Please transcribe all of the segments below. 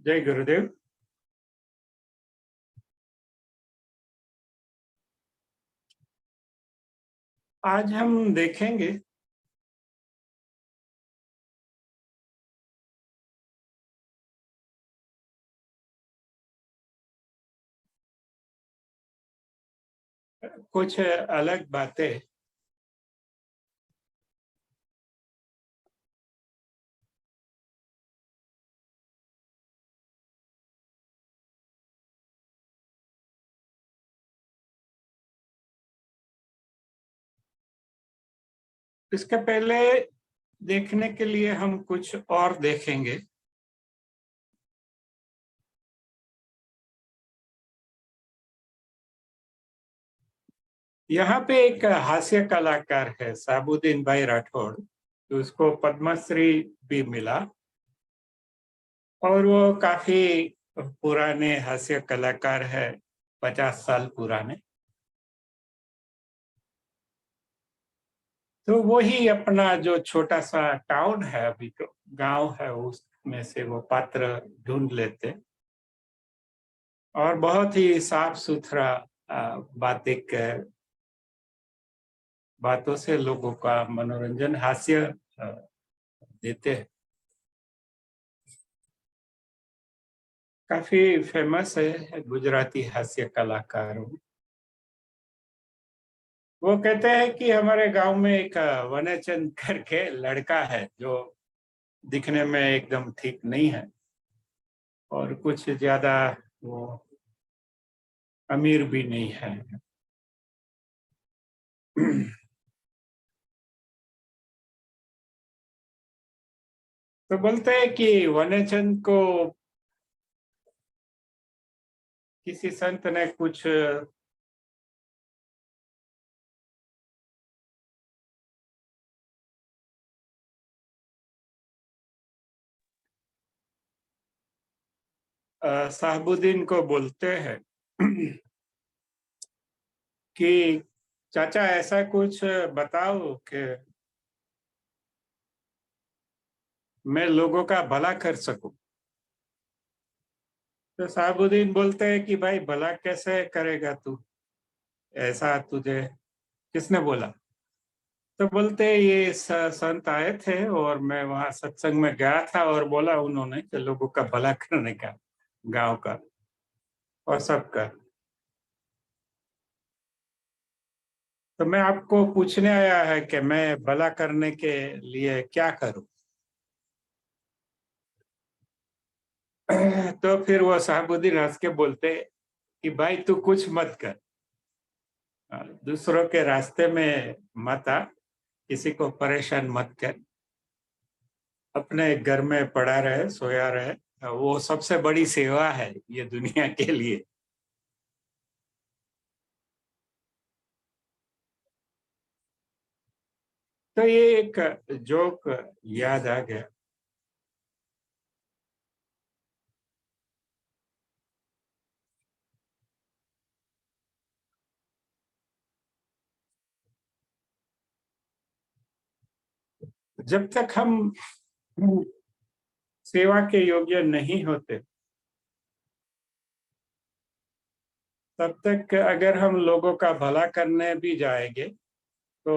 जय गुरुदेव। आज हम देखेंगे कुछ अलग बातें। इसके पहले देखने के लिए हम कुछ और देखेंगे। यहाँ पे एक हास्य कलाकार है साबुद्दीन भाई राठौड़, तो उसको पद्मश्री भी मिला और वो काफी पुराने हास्य कलाकार है, 50 साल पुराने। तो वो ही अपना जो छोटा सा टाउन है, अभी तो गांव है, उसमें से वो पात्र ढूंढ लेते और बहुत ही साफ सुथरा बातों से लोगों का मनोरंजन, हास्य देते हैं। काफी फेमस है गुजराती हास्य कलाकारों। वो कहते हैं कि हमारे गांव में एक वनचंद करके लड़का है जो दिखने में एकदम ठीक नहीं है और कुछ ज्यादा वो अमीर भी नहीं है। तो बोलते हैं कि वनचंद को किसी संत ने कुछ साहबुद्दीन को बोलते हैं कि चाचा ऐसा कुछ बताओ कि मैं लोगों का भला कर सकूं। तो साहबुद्दीन बोलते हैं कि भाई भला कैसे करेगा तू, ऐसा तुझे किसने बोला। तो बोलते हैं ये संत आए थे और मैं वहां सत्संग में गया था और बोला उन्होंने कि लोगों का भला करने का, गांव का और सबका। तो मैं आपको पूछने आया है कि मैं भला करने के लिए क्या करूं। तो फिर वो साहबुद्दीन हंस के बोलते कि भाई तू कुछ मत कर, दूसरों के रास्ते में मत आ, किसी को परेशान मत कर, अपने घर में पड़ा रहे, सोया रहे, वो सबसे बड़ी सेवा है ये दुनिया के लिए। तो ये एक जोक याद आ गया। जब तक हम सेवा के योग्य नहीं होते तब तक अगर हम लोगों का भला करने भी जाएंगे तो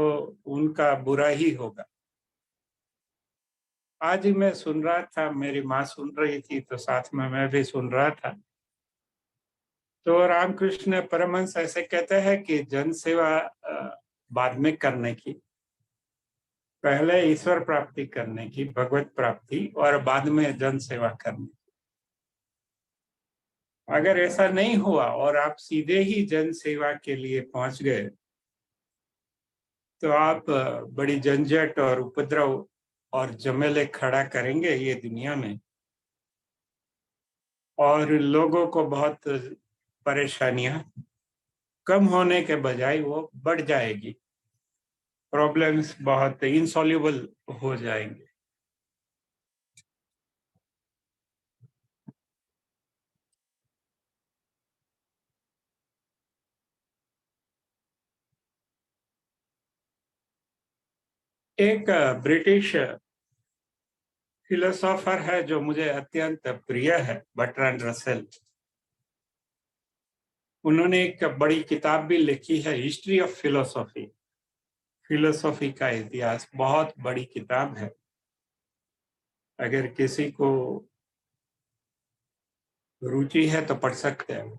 उनका बुरा ही होगा। आज ही मैं सुन रहा था, मेरी माँ सुन रही थी तो साथ में मैं भी सुन रहा था। तो रामकृष्ण परमहंस ऐसे कहते हैं कि जन सेवा बाद में करने की, पहले ईश्वर प्राप्ति करने की, भगवत प्राप्ति, और बाद में जन सेवा करने की। अगर ऐसा नहीं हुआ और आप सीधे ही जन सेवा के लिए पहुंच गए तो आप बड़ी झंझट और उपद्रव और झमेले खड़ा करेंगे ये दुनिया में, और लोगों को बहुत परेशानियां कम होने के बजाय वो बढ़ जाएगी, प्रॉब्लम्स बहुत इनसॉल्युबल हो जाएंगे। एक ब्रिटिश फिलोसोफर है जो मुझे अत्यंत प्रिय है, बर्ट्रैंड रसेल। उन्होंने एक बड़ी किताब भी लिखी है, हिस्ट्री ऑफ फिलोसॉफी, फिलोसॉफी का इतिहास। बहुत बड़ी किताब है, अगर किसी को रुचि है तो पढ़ सकते हैं।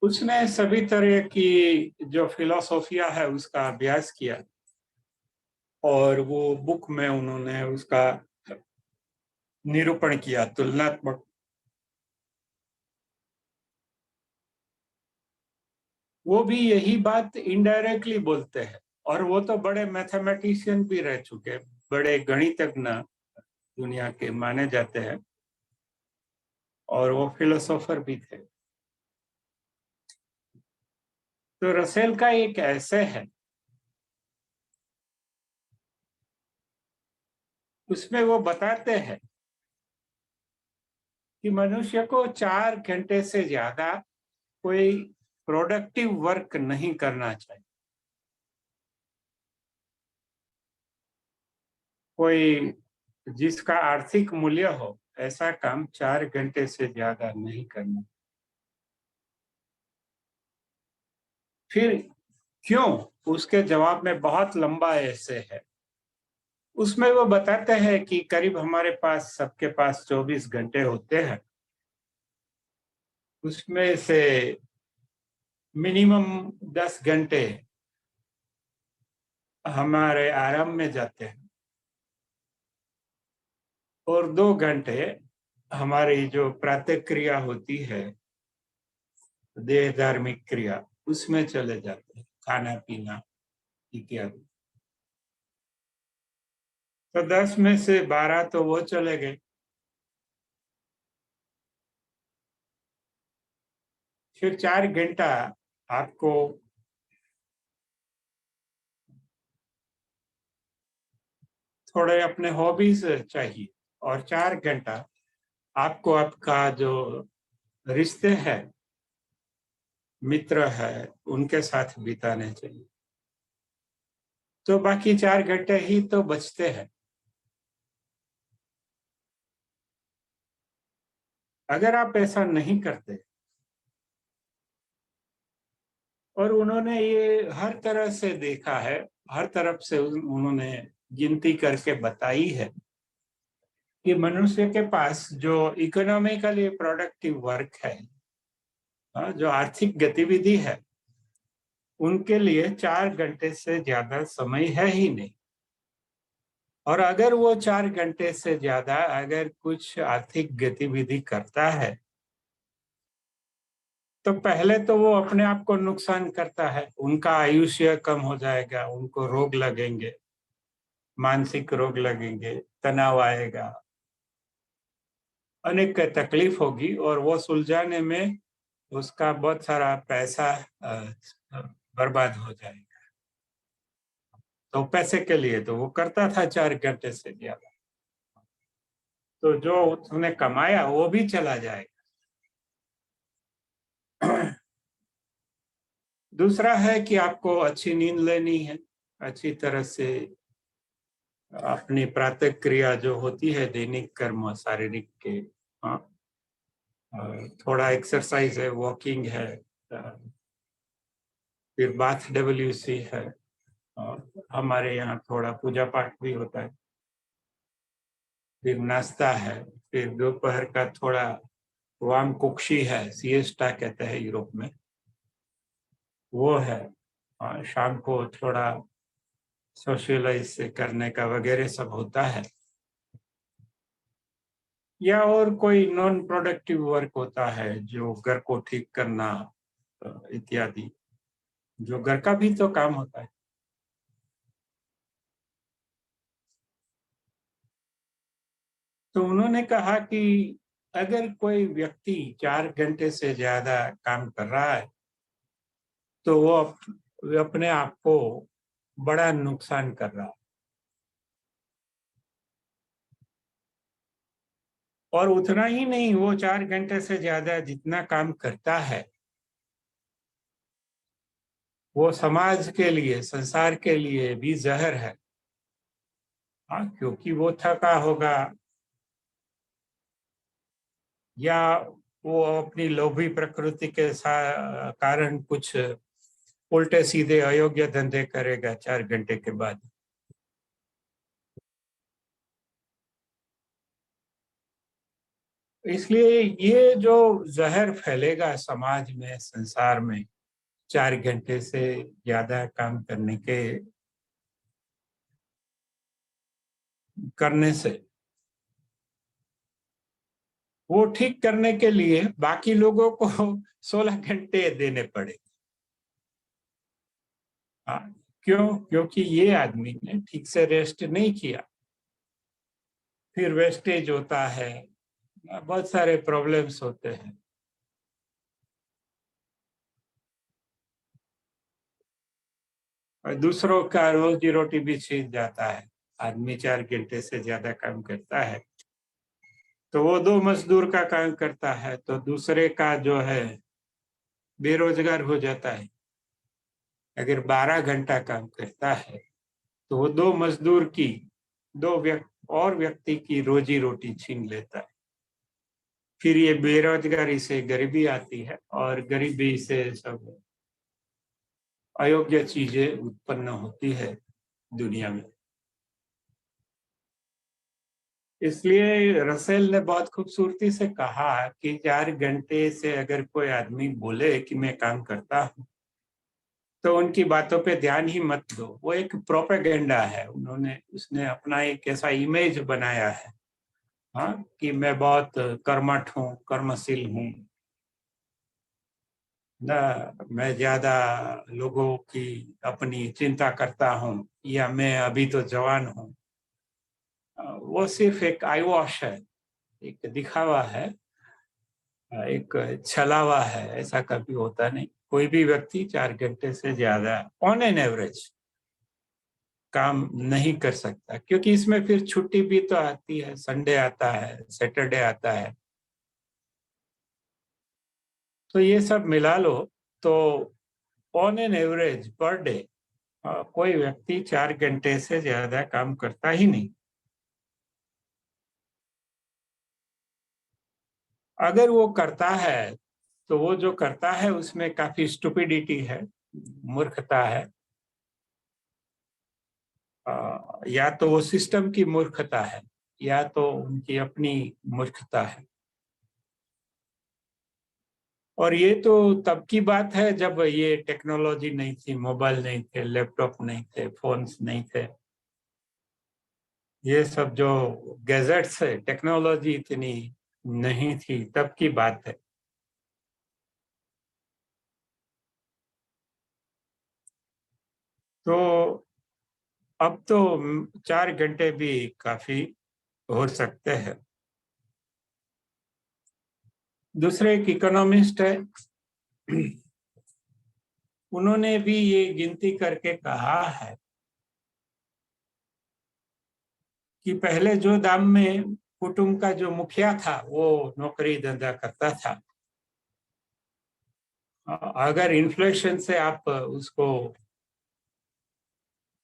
उसने सभी तरह की जो फिलोसोफिया है उसका अभ्यास किया, और वो बुक में उन्होंने उसका निरूपण किया, तुलनात्मक। वो भी यही बात इनडायरेक्टली बोलते हैं, और वो तो बड़े मैथमेटिशियन भी रह चुके, बड़े गणितज्ञ दुनिया के माने जाते हैं, और वो फिलोसोफर भी थे। तो रसेल का एक ऐसे है, उसमें वो बताते हैं कि मनुष्य को 4 घंटे से ज्यादा कोई प्रोडक्टिव वर्क नहीं करना चाहिए। कोई जिसका आर्थिक मूल्य हो, ऐसा काम 4 घंटे से ज्यादा नहीं करना। फिर क्यों? उसके जवाब में बहुत लंबा ऐसे है। उसमें वो बताते हैं कि करीब हमारे पास, सबके पास 24 घंटे होते हैं। उसमें से मिनिमम 10 घंटे हमारे आराम में जाते हैं, और 2 घंटे हमारी जो प्रातः क्रिया होती है, देह धार्मिक क्रिया, उसमें चले जाते हैं, खाना पीना इत्यादि। तो 10 में से 12 तो वो चले गए। फिर 4 घंटा आपको थोड़े अपने हॉबीज चाहिए, और 4 घंटा आपको आपका जो रिश्ते हैं, मित्र है, उनके साथ बिताने चाहिए। तो बाकी 4 घंटे ही तो बचते हैं। अगर आप ऐसा नहीं करते, और उन्होंने ये हर तरह से देखा है, हर तरफ से उन्होंने गिनती करके बताई है कि मनुष्य के पास जो इकोनॉमिकली प्रोडक्टिव वर्क है, जो आर्थिक गतिविधि है, उनके लिए 4 घंटे से ज्यादा समय है ही नहीं। और अगर वो 4 घंटे से ज्यादा अगर कुछ आर्थिक गतिविधि करता है, तो पहले तो वो अपने आप को नुकसान करता है, उनका आयुष्य कम हो जाएगा, उनको रोग लगेंगे, मानसिक रोग लगेंगे, तनाव आएगा, अनेक तकलीफ होगी, और वो सुलझाने में उसका बहुत सारा पैसा बर्बाद हो जाएगा। तो पैसे के लिए तो वो करता था 4 घंटे से ज्यादा, तो जो उसने कमाया वो भी चला जाएगा। दूसरा है कि आपको अच्छी नींद लेनी है, अच्छी तरह से अपनी प्रातः क्रिया जो होती है, दैनिक कर्म शारीरिक के, हाँ, थोड़ा एक्सरसाइज है, वॉकिंग है, फिर बाथ WC है, और हमारे यहाँ थोड़ा पूजा पाठ भी होता है, फिर नाश्ता है, फिर दोपहर का थोड़ा वाम कुक्षी है, सिएस्टा कहते हैं यूरोप में, वो है, और शाम को थोड़ा सोशलाइज करने का वगैरह सब होता है, या और कोई नॉन प्रोडक्टिव वर्क होता है, जो घर को ठीक करना इत्यादि, जो घर का भी तो काम होता है। तो उन्होंने कहा कि अगर कोई व्यक्ति 4 घंटे से ज्यादा काम कर रहा है, तो वो अपने आप को बड़ा नुकसान कर रहा है। और उतना ही नहीं, वो 4 घंटे से ज्यादा जितना काम करता है, वो समाज के लिए, संसार के लिए भी जहर है। हाँ, क्योंकि वो थका होगा या वो अपनी लोभी प्रकृति के कारण कुछ उल्टे सीधे अयोग्य धंधे करेगा 4 घंटे के बाद। इसलिए ये जो जहर फैलेगा समाज में, संसार में, 4 घंटे से ज्यादा काम करने से, वो ठीक करने के लिए बाकी लोगों को 16 घंटे देने पड़े। हाँ, क्यों? क्योंकि ये आदमी ने ठीक से रेस्ट नहीं किया, फिर वेस्टेज होता है, बहुत सारे प्रॉब्लम्स होते हैं। और दूसरों का रोजी रोटी भी छीन जाता है। आदमी 4 घंटे से ज्यादा काम करता है तो वो 2 मजदूर का काम करता है तो दूसरे का जो है बेरोजगार हो जाता है। अगर 12 घंटा काम करता है तो वो 2 मजदूर की, और व्यक्ति की रोजी रोटी छीन लेता है। फिर ये बेरोजगारी से गरीबी आती है और गरीबी से सब अयोग्य चीजें उत्पन्न होती है दुनिया में। इसलिए रसेल ने बहुत खूबसूरती से कहा कि 4 घंटे से अगर कोई आदमी बोले कि मैं काम करता हूँ तो उनकी बातों पे ध्यान ही मत दो। वो एक प्रोपेगेंडा है। उसने अपना एक ऐसा इमेज बनाया है, हाँ, कि मैं बहुत कर्मठ हूँ, कर्मशील हूँ ना, मैं ज्यादा लोगों की अपनी चिंता करता हूँ, या मैं अभी तो जवान हूँ। वो सिर्फ एक आई वॉश है, एक दिखावा है, एक छलावा है। ऐसा कभी होता नहीं। कोई भी व्यक्ति 4 घंटे से ज्यादा ऑन एन एवरेज काम नहीं कर सकता, क्योंकि इसमें फिर छुट्टी भी तो आती है, संडे आता है, सैटरडे आता है। तो ये सब मिला लो तो on an average per day कोई व्यक्ति 4 घंटे से ज्यादा काम करता ही नहीं। अगर वो करता है तो वो जो करता है उसमें काफी स्टुपिडिटी है, मूर्खता है। या तो वो सिस्टम की मूर्खता है या तो उनकी अपनी मूर्खता है। और ये तो तब की बात है जब ये टेक्नोलॉजी नहीं थी, मोबाइल नहीं थे, लैपटॉप नहीं थे, फोन्स नहीं थे। ये सब जो गैजेट्स है, टेक्नोलॉजी इतनी नहीं थी, तब की बात है। तो अब तो 4 घंटे भी काफी हो सकते हैं। दूसरे एक इकोनॉमिस्ट है, उन्होंने भी ये गिनती करके कहा है कि पहले जो दाम में कुटुंब का जो मुखिया था वो नौकरी धंधा करता था, अगर इन्फ्लेशन से आप उसको,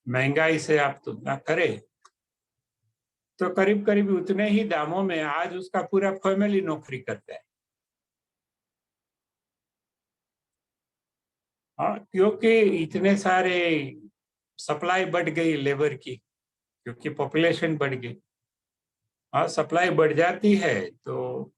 महंगाई से आप तुलना करें तो करीब करीब उतने ही दामों में आज उसका पूरा फैमिली नौकरी करता है। हाँ, क्योंकि इतने सारे सप्लाई बढ़ गई लेबर की, क्योंकि पॉपुलेशन बढ़ गई। हाँ, सप्लाई बढ़ जाती है तो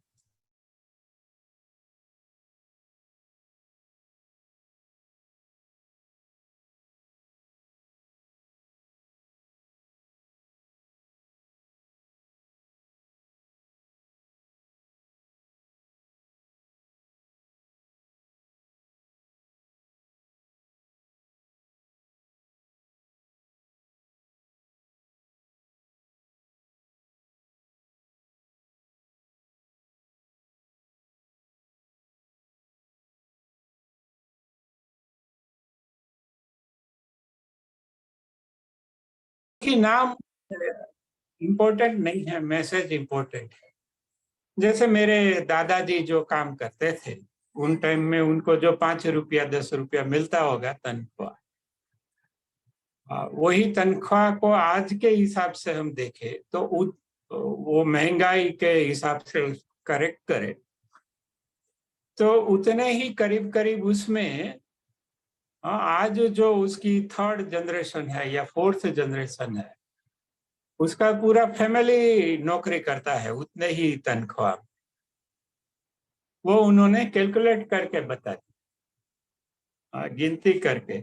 कि नाम इम्पोर्टेंट नहीं है, मैसेज इम्पोर्टेंट है। जैसे मेरे दादाजी जो काम करते थे, उन टाइम में उनको जो 5 रुपया 10 रुपया मिलता होगा तनख्वाह, वही तनख्वाह को आज के हिसाब से हम देखें तो वो महंगाई के हिसाब से करेक्ट करे तो उतने ही करीब करीब उसमें आज जो उसकी 3rd जनरेशन है या 4th जनरेशन है, उसका पूरा फैमिली नौकरी करता है उतने ही तनख्वाह। वो उन्होंने कैलकुलेट करके बता दी, गिनती करके।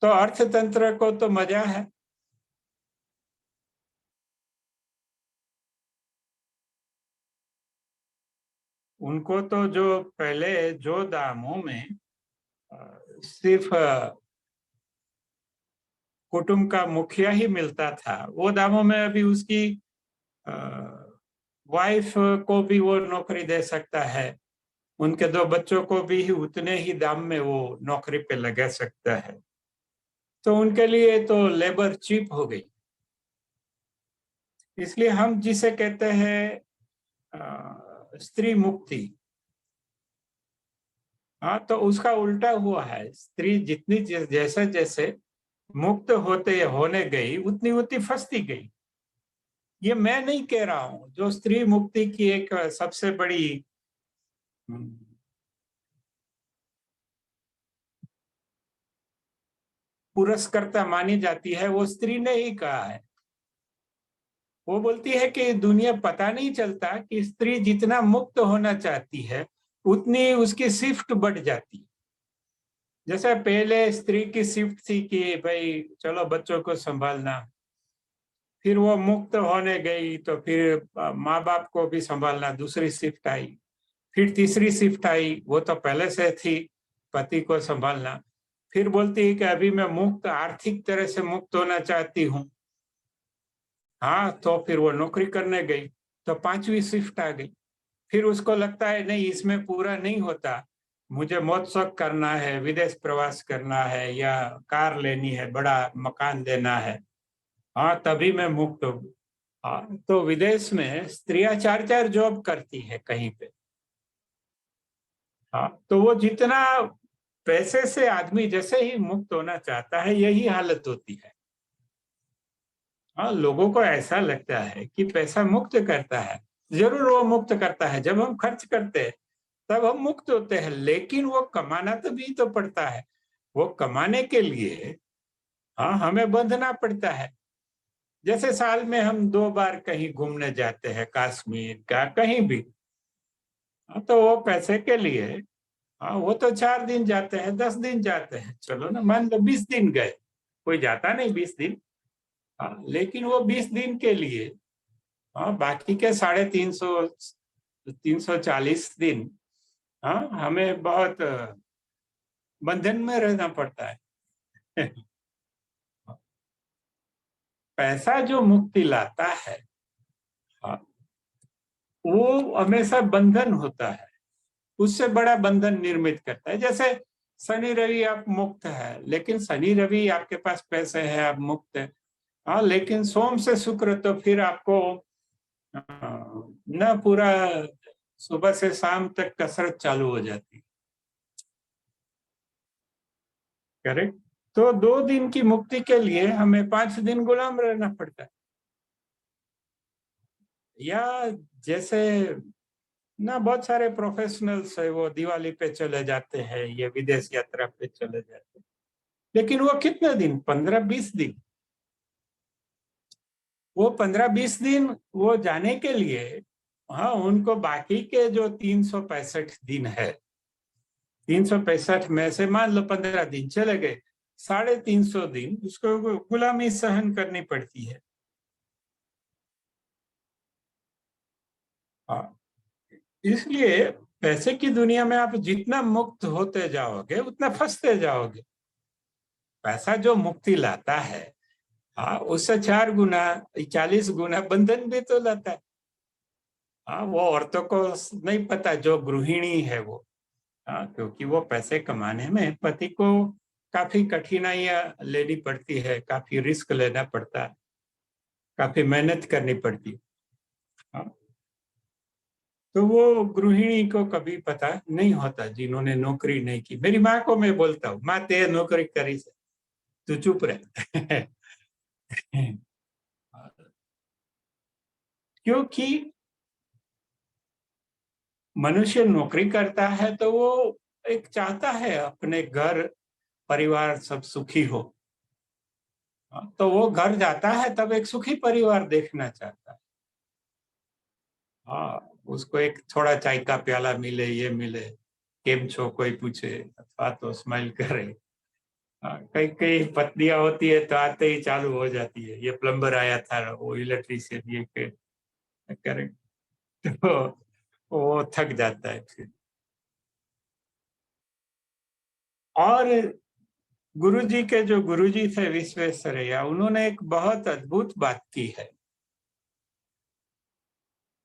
तो अर्थतंत्र को तो मजा है। उनको तो जो पहले जो दामों में सिर्फ कुटुंब का मुखिया ही मिलता था, वो दामों में अभी उसकी वाइफ को भी वो नौकरी दे सकता है, उनके 2 बच्चों को भी उतने ही दाम में वो नौकरी पे लगा सकता है। तो उनके लिए तो लेबर चीप हो गई। इसलिए हम जिसे कहते हैं स्त्री मुक्ति, हाँ, तो उसका उल्टा हुआ है। स्त्री जितनी जैसे जैसे मुक्त होने गई उतनी उतनी फंसती गई। ये मैं नहीं कह रहा हूं, जो स्त्री मुक्ति की एक सबसे बड़ी पुरस्कर्ता मानी जाती है, वो स्त्री ने ही कहा है। वो बोलती है कि दुनिया पता नहीं चलता कि स्त्री जितना मुक्त होना चाहती है उतनी उसकी शिफ्ट बढ़ जाती है। जैसे पहले स्त्री की शिफ्ट थी कि भाई चलो बच्चों को संभालना, फिर वो मुक्त होने गई तो फिर माँ बाप को भी संभालना, दूसरी शिफ्ट आई। फिर तीसरी शिफ्ट आई, वो तो पहले से थी, पति को संभालना। फिर बोलती है कि अभी मैं मुक्त, आर्थिक तरह से मुक्त होना चाहती हूँ। हाँ, तो फिर वो नौकरी करने गई तो 5वीं शिफ्ट आ गई। फिर उसको लगता है नहीं, इसमें पूरा नहीं होता, मुझे मौज-शौक करना है, विदेश प्रवास करना है या कार लेनी है, बड़ा मकान लेना है, हाँ तभी मैं मुक्त हूँ। हाँ, तो विदेश में स्त्रियां 4-4 जॉब करती है कहीं पे। हाँ, तो वो जितना पैसे से आदमी जैसे ही मुक्त होना चाहता है, यही हालत होती है। हाँ, लोगों को ऐसा लगता है कि पैसा मुक्त करता है। जरूर वो मुक्त करता है, जब हम खर्च करते हैं तब हम मुक्त होते हैं, लेकिन वो कमाना तो भी तो पड़ता है। वो कमाने के लिए हाँ हमें बंधना पड़ता है। जैसे साल में हम 2 बार कहीं घूमने जाते हैं, कश्मीर का कहीं भी, हाँ, तो वो पैसे के लिए, हाँ वो तो 4 दिन जाते हैं, 10 दिन जाते हैं, चलो ना मान लो 20 दिन गए, कोई जाता नहीं 20 दिन। हाँ, लेकिन वो 20 दिन के लिए, हाँ बाकी के 350 340 दिन, हाँ हमें बहुत बंधन में रहना पड़ता है। पैसा जो मुक्ति लाता है, हाँ, वो हमेशा बंधन होता है, उससे बड़ा बंधन निर्मित करता है। जैसे शनि रवि आप मुक्त है, लेकिन शनि रवि आपके पास पैसे है, आप मुक्त है। हाँ, लेकिन सोम से शुक्र तो फिर आपको ना पूरा सुबह से शाम तक कसरत चालू हो जाती है। करेक्ट। तो 2 दिन की मुक्ति के लिए हमें 5 दिन गुलाम रहना पड़ता है। या जैसे ना बहुत सारे प्रोफेशनल्स है, वो दिवाली पे चले जाते हैं, ये विदेश यात्रा पे चले जाते हैं, लेकिन वो कितने दिन, 15-20 दिन, वो 15-20 दिन वो जाने के लिए, हाँ उनको बाकी के जो 365 दिन है, 365 में से मान लो 15 दिन चले गए, 350 दिन उसको गुलामी सहन करनी पड़ती है। हाँ, इसलिए पैसे की दुनिया में आप जितना मुक्त होते जाओगे उतना फंसते जाओगे। पैसा जो मुक्ति लाता है, हाँ उससे 4 गुना 40 गुना बंधन भी तो लाता है। हाँ, वो औरतों को नहीं पता, जो गृहिणी है वो, हाँ क्योंकि वो पैसे कमाने में पति को काफी कठिनाइयां लेनी पड़ती है, काफी रिस्क लेना पड़ता है, काफी मेहनत करनी पड़ती है। हाँ, तो वो गृहिणी को कभी पता नहीं होता जिन्होंने नौकरी नहीं की। मेरी माँ को मैं बोलता हूँ, माँ ते नौकरी करी से, तू चुप रह। क्योंकि मनुष्य नौकरी करता है तो वो एक चाहता है अपने घर परिवार सब सुखी हो। तो वो घर जाता है तब एक सुखी परिवार देखना चाहता है। हाँ, उसको एक थोड़ा चाय का प्याला मिले, ये मिले, केम छो कोई पूछे, अथवा तो स्माइल करे। हाँ, कई कई पत्नियां होती है तो आते ही चालू हो जाती है, ये प्लम्बर आया था, वो इलेक्ट्रीशियन, ये करे, तो वो थक जाता है फिर। और गुरुजी के जो गुरुजी थे विश्वेश्वरैया, उन्होंने एक बहुत अद्भुत बात की है।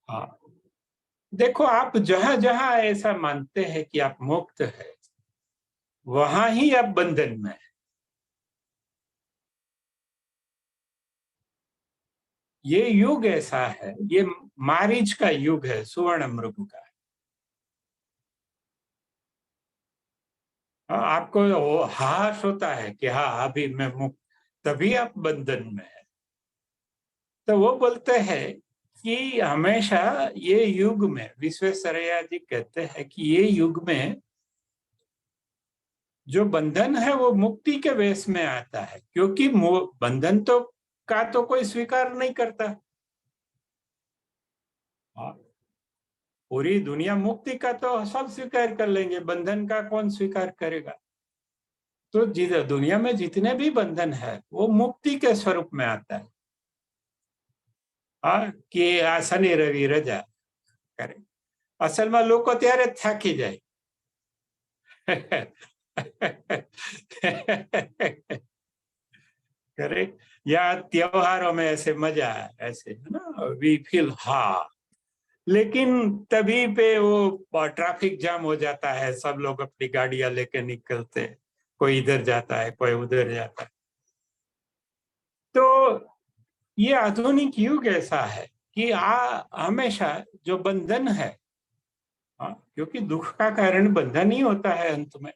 हाँ, देखो, आप जहां जहां ऐसा मानते हैं कि आप मुक्त है, वहां ही आप बंधन में है। ये युग ऐसा है, ये मारीच का युग है, सुवर्ण मृग का। आपको वो हाश होता है कि हाँ अभी मैं मुक्त, तभी आप बंधन में है। तो वो बोलते हैं कि हमेशा ये युग में, विश्वेश्वरैया जी कहते हैं कि ये युग में जो बंधन है वो मुक्ति के वेश में आता है, क्योंकि बंधन तो का तो कोई स्वीकार नहीं करता। हाँ, पूरी दुनिया मुक्ति का तो सब स्वीकार कर लेंगे, बंधन का कौन स्वीकार करेगा। तो दुनिया में जितने भी बंधन है वो मुक्ति के स्वरूप में आता है। हाँ, कि आ शनि रवि रजा करे, असल में लोग ત્યારે થાકી જાય। करेक्ट, या त्योहारों में ऐसे मजा है, ऐसे है ना, वी फील हाँ। लेकिन तभी पे वो ट्रैफिक जाम हो जाता है, सब लोग अपनी गाड़ियां लेके निकलते हैं, कोई इधर जाता है, कोई उधर जाता है। तो ये आधुनिक युग ऐसा है कि हमेशा जो बंधन है, क्योंकि दुख का कारण बंधन ही होता है अंत में,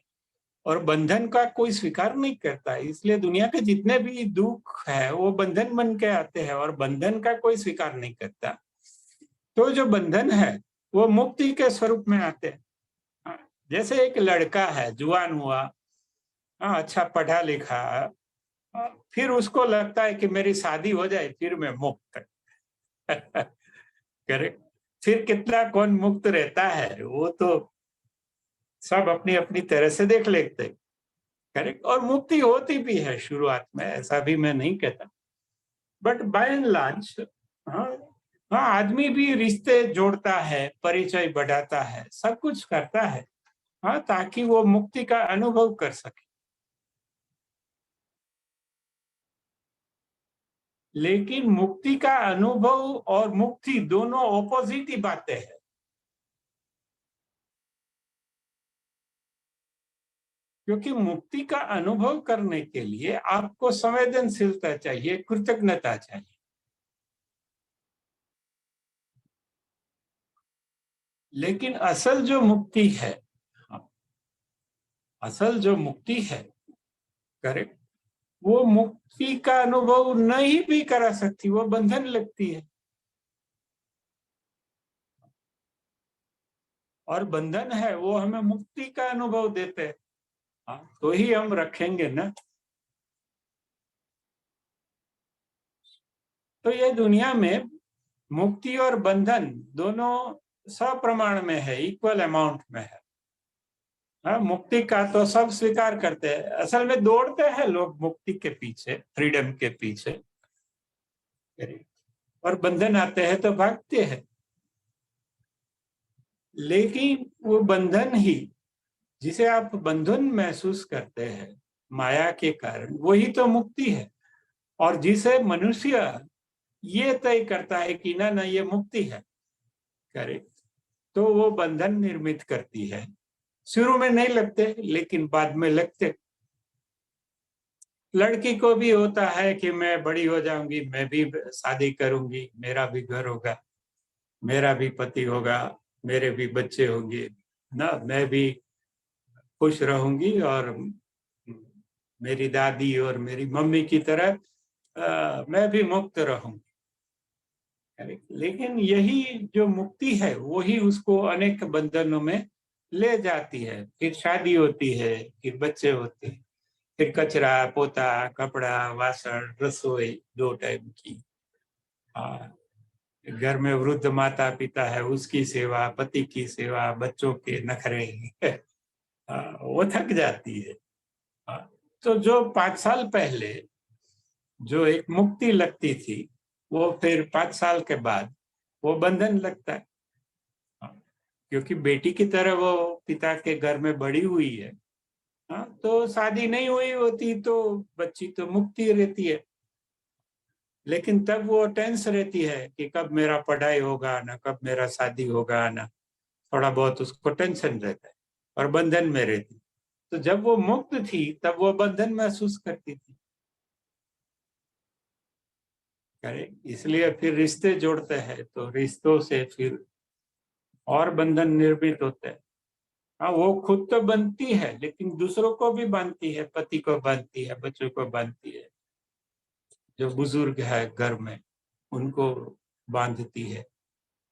और बंधन का कोई स्वीकार नहीं करता, इसलिए दुनिया के जितने भी दुख है वो बंधन बन के आते हैं, और बंधन का कोई स्वीकार नहीं करता। तो जो बंधन है वो मुक्ति के स्वरूप में आते हैं। जैसे एक लड़का है, जुआन हुआ, अच्छा पढ़ा लिखा, फिर उसको लगता है कि मेरी शादी हो जाए फिर मैं मुक्त। करेक्ट। फिर कितना कौन मुक्त रहता है वो तो सब अपनी अपनी तरह से देख लेते हैं। करेक्ट, और मुक्ति होती भी है शुरुआत में, ऐसा भी मैं नहीं कहता, बट बाय एंड लार्ज, हाँ, हाँ, आदमी भी रिश्ते जोड़ता है, परिचय बढ़ाता है, सब कुछ करता है, हाँ, ताकि वो मुक्ति का अनुभव कर सके। लेकिन मुक्ति का अनुभव और मुक्ति दोनों ऑपोजिट ही बातें हैं। क्योंकि मुक्ति का अनुभव करने के लिए आपको संवेदनशीलता चाहिए, कृतज्ञता चाहिए। लेकिन असल जो मुक्ति है, असल जो मुक्ति है, करेक्ट, वो मुक्ति का अनुभव नहीं भी करा सकती, वो बंधन लगती है। और बंधन है वो हमें मुक्ति का अनुभव देते हैं। तो ही हम रखेंगे ना। तो ये दुनिया में मुक्ति और बंधन दोनों सप्रमाण में है, इक्वल अमाउंट में है। मुक्ति का तो सब स्वीकार करते हैं, असल में दौड़ते हैं लोग मुक्ति के पीछे, फ्रीडम के पीछे, और बंधन आते हैं तो भागते हैं। लेकिन वो बंधन ही, जिसे आप बंधन महसूस करते हैं माया के कारण, वही तो मुक्ति है। और जिसे मनुष्य ये तय करता है कि ना ना ये मुक्ति है, करेक्ट, तो वो बंधन निर्मित करती है। शुरू में नहीं लगते लेकिन बाद में लगते। लड़की को भी होता है कि मैं बड़ी हो जाऊंगी, मैं भी शादी करूंगी, मेरा भी घर होगा, मेरा भी पति होगा, मेरे भी बच्चे होंगे ना, मैं भी खुश रहूंगी और मेरी दादी और मेरी मम्मी की तरह मैं भी मुक्त रहूंगी। लेकिन यही जो मुक्ति है वही उसको अनेक बंधनों में ले जाती है। फिर शादी होती है, फिर बच्चे होते हैं, फिर कचरा पोता, कपड़ा वासण, रसोई 2 टाइम की। हाँ, घर में वृद्ध माता पिता है, उसकी सेवा, पति की सेवा, बच्चों के नखरे। हाँ, वो थक जाती है। हाँ, तो जो 5 साल पहले जो एक मुक्ति लगती थी, वो फिर 5 साल के बाद वो बंधन लगता है। हाँ, क्योंकि बेटी की तरह वो पिता के घर में बड़ी हुई है। हाँ, तो शादी नहीं हुई होती तो बच्ची तो मुक्ति रहती है, लेकिन तब वो टेंस रहती है कि कब मेरा पढ़ाई होगा ना, कब मेरा शादी होगा ना, थोड़ा बहुत उसको टेंशन रहता है और बंधन में रहती। तो जब वो मुक्त थी तब वो बंधन महसूस करती थी। करे इसलिए फिर रिश्ते जोड़ते हैं तो रिश्तों से फिर और बंधन निर्मित होते हैं। हाँ, वो खुद तो बनती है लेकिन दूसरों को भी बांधती है, पति को बांधती है, बच्चों को बांधती है, जो बुजुर्ग है घर में उनको बांधती है,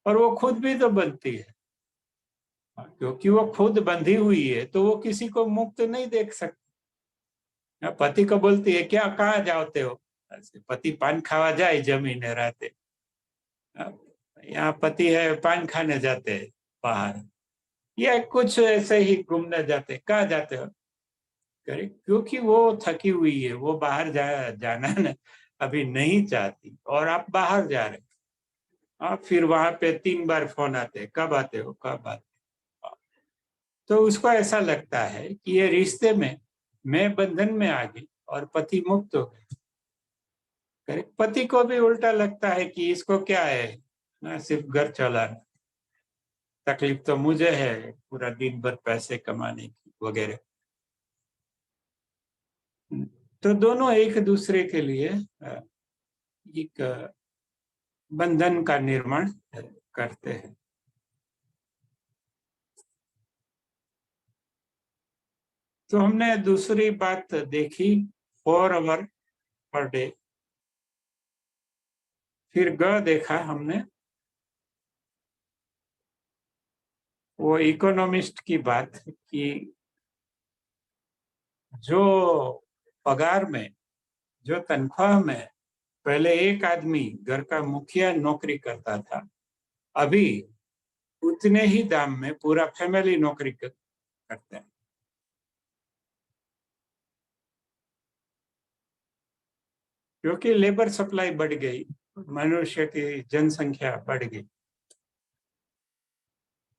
और वो खुद भी तो बनती है। हाँ, क्योंकि वो खुद बंधी हुई है तो वो किसी को मुक्त नहीं देख सकती। हाँ, पति को बोलती है क्या कहाँ जाते हो, ऐसे पति पान खावा जाए जमीने राते। हाँ, यहाँ पति है पान खाने जाते हैं बाहर, या कुछ ऐसे ही घूमने जाते, कहाँ जाते हो, करे क्योंकि वो थकी हुई है, वो बाहर जाना न, अभी नहीं चाहती, और आप बाहर जा रहे। आप फिर वहां पे 3 बार फोन आते, कब आते हो, कब आते हो। तो उसको ऐसा लगता है कि ये रिश्ते में मैं बंधन में आ गई और पति मुक्त हो गए। करे पति को भी उल्टा लगता है कि इसको क्या है ना, सिर्फ घर चलाना, तकलीफ तो मुझे है पूरा दिन भर पैसे कमाने की वगैरह। तो दोनों एक दूसरे के लिए एक बंधन का निर्माण करते हैं। तो हमने दूसरी बात देखी 4 आवर पर डे। फिर देखा हमने वो इकोनॉमिस्ट की बात कि जो पगार में, जो तनख्वाह में पहले एक आदमी घर का मुखिया नौकरी करता था, अभी उतने ही दाम में पूरा फैमिली नौकरी करते हैं। क्योंकि लेबर सप्लाई बढ़ गई, मनुष्य की जनसंख्या बढ़ गई।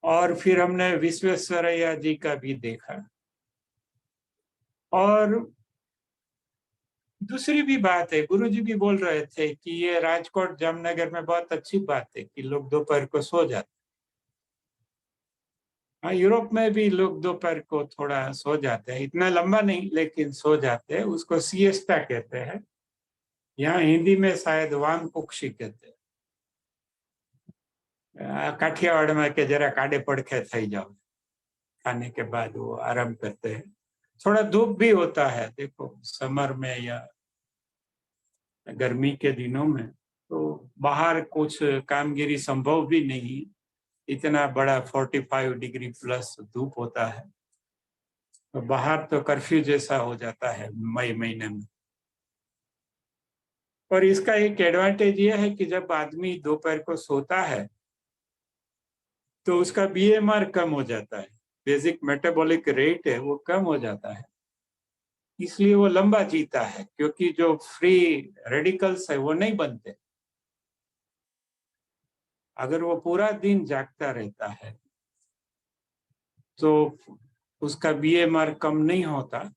और फिर हमने विश्वेश्वरैया जी का भी देखा। और दूसरी भी बात है, गुरुजी भी बोल रहे थे कि ये राजकोट जामनगर में बहुत अच्छी बात है कि लोग दोपहर को सो जाते। हाँ, यूरोप में भी लोग दोपहर को थोड़ा सो जाते हैं, इतना लंबा नहीं लेकिन सो जाते हैं, उसको सिएस्टा कहते हैं। यहाँ हिंदी में शायद वांगपुक्षी कहते हैं। काठियावाड़ में के जरा काडे पड़खे थई जाओ, खाने के बाद वो आराम करते हैं। थोड़ा धूप भी होता है, देखो समर में या गर्मी के दिनों में तो बाहर कुछ कामगिरी संभव भी नहीं, इतना बड़ा 45 डिग्री प्लस धूप होता है। तो बाहर तो कर्फ्यू जैसा हो जाता है मई महीने में। और इसका एक एडवांटेज यह है कि जब आदमी दोपहर को सोता है तो उसका बीएमआर कम हो जाता है, बेसिक मेटाबॉलिक रेट है वो कम हो जाता है, इसलिए वो लंबा जीता है, क्योंकि जो फ्री रेडिकल्स है वो नहीं बनते। अगर वो पूरा दिन जागता रहता है तो उसका बीएमआर कम नहीं होता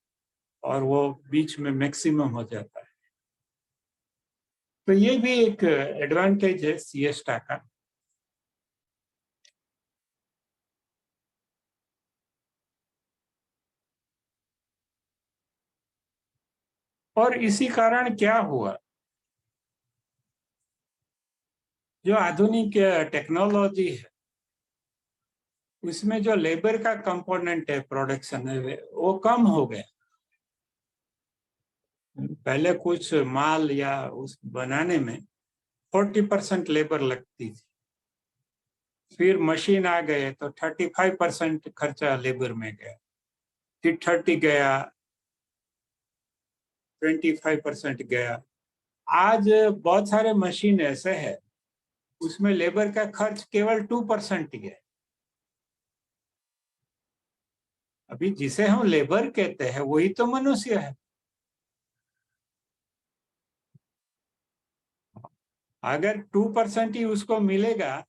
और वो बीच में मैक्सिमम हो जाता है। तो ये भी एक एडवांटेज है सिएस्टा का। और इसी कारण क्या हुआ, जो आधुनिक टेक्नोलॉजी है उसमें जो लेबर का कंपोनेंट है प्रोडक्शन में वो कम हो गया। पहले कुछ माल या उस बनाने में 40% लेबर लगती थी, फिर मशीन आ गए तो 35% खर्चा लेबर में गया, फिर 30 गया, 25% गया। आज बहुत सारे मशीन ऐसे है उसमें लेबर का खर्च केवल 2% ही है। अभी जिसे हम लेबर कहते हैं वही तो मनुष्य है। अगर 2% ही उसको मिलेगा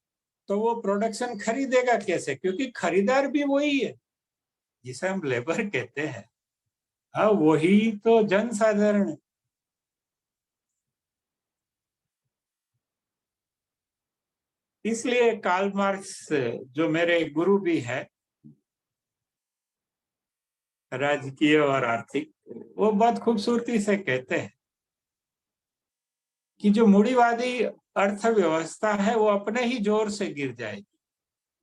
तो वो प्रोडक्शन खरीदेगा कैसे, क्योंकि खरीदार भी वही है जिसे हम लेबर कहते हैं। हाँ, वही तो जन साधारण है। इसलिए कार्ल मार्क्स, जो मेरे गुरु भी है राजकीय और आर्थिक, वो बहुत खूबसूरती से कहते हैं कि जो मूढ़ीवादी अर्थव्यवस्था है वो अपने ही जोर से गिर जाएगी।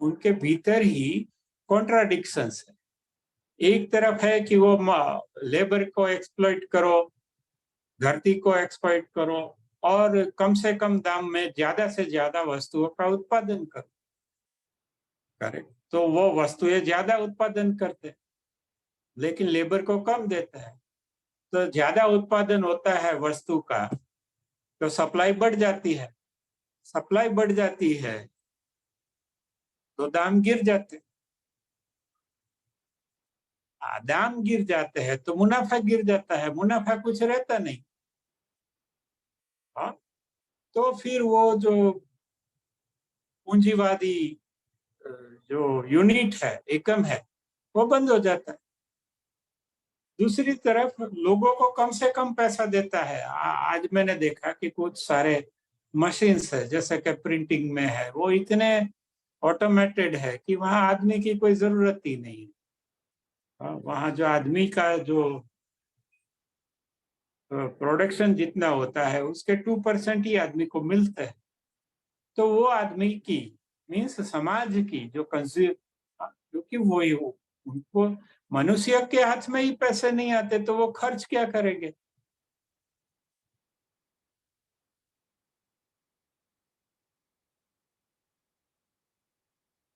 उनके भीतर ही कॉन्ट्राडिक्शंस है। एक तरफ है कि वो लेबर को एक्सप्लॉइट करो, धरती को एक्सप्लॉइट करो और कम से कम दाम में ज्यादा से ज्यादा वस्तुओं का उत्पादन करो। करेक्ट, तो वो वस्तुएं ज्यादा उत्पादन करते लेकिन लेबर को कम देता है। तो ज्यादा उत्पादन होता है वस्तु का तो सप्लाई बढ़ जाती है, सप्लाई बढ़ जाती है तो दाम गिर जाते, दाम गिर जाते हैं तो मुनाफा गिर जाता है, मुनाफा कुछ रहता नहीं। हाँ, तो फिर वो जो पूंजीवादी जो यूनिट है, एकम है, वो बंद हो जाता है। दूसरी तरफ लोगों को कम से कम पैसा देता है। आज मैंने देखा कि कुछ सारे मशीन्स है जैसे कि प्रिंटिंग में है, वो इतने ऑटोमेटेड है कि वहां आदमी की कोई जरूरत ही नहीं है। वहां जो आदमी का जो प्रोडक्शन जितना होता है उसके 2% ही आदमी को मिलता है। तो वो आदमी की मीन्स समाज की जो कंज्यूम, क्योंकि वो ही हो, उनको मनुष्य के हाथ में ही पैसे नहीं आते तो वो खर्च क्या करेंगे।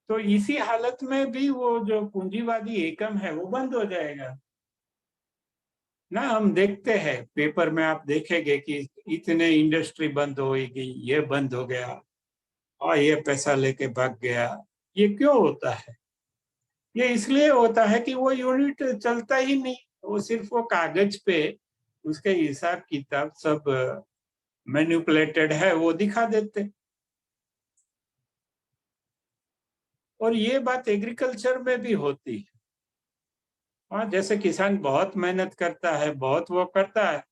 तो इसी हालत में भी वो जो पूंजीवादी एकम है वो बंद हो जाएगा ना। हम देखते हैं पेपर में, आप देखेंगे कि इतने इंडस्ट्री बंद होगी, ये बंद हो गया और ये पैसा लेके भाग गया। ये क्यों होता है? ये इसलिए होता है कि वो यूनिट चलता ही नहीं, वो सिर्फ वो कागज पे उसके हिसाब किताब सब मैनिपुलेटेड है वो दिखा देते। और ये बात एग्रीकल्चर में भी होती है। हाँ, जैसे किसान बहुत मेहनत करता है, बहुत वो करता है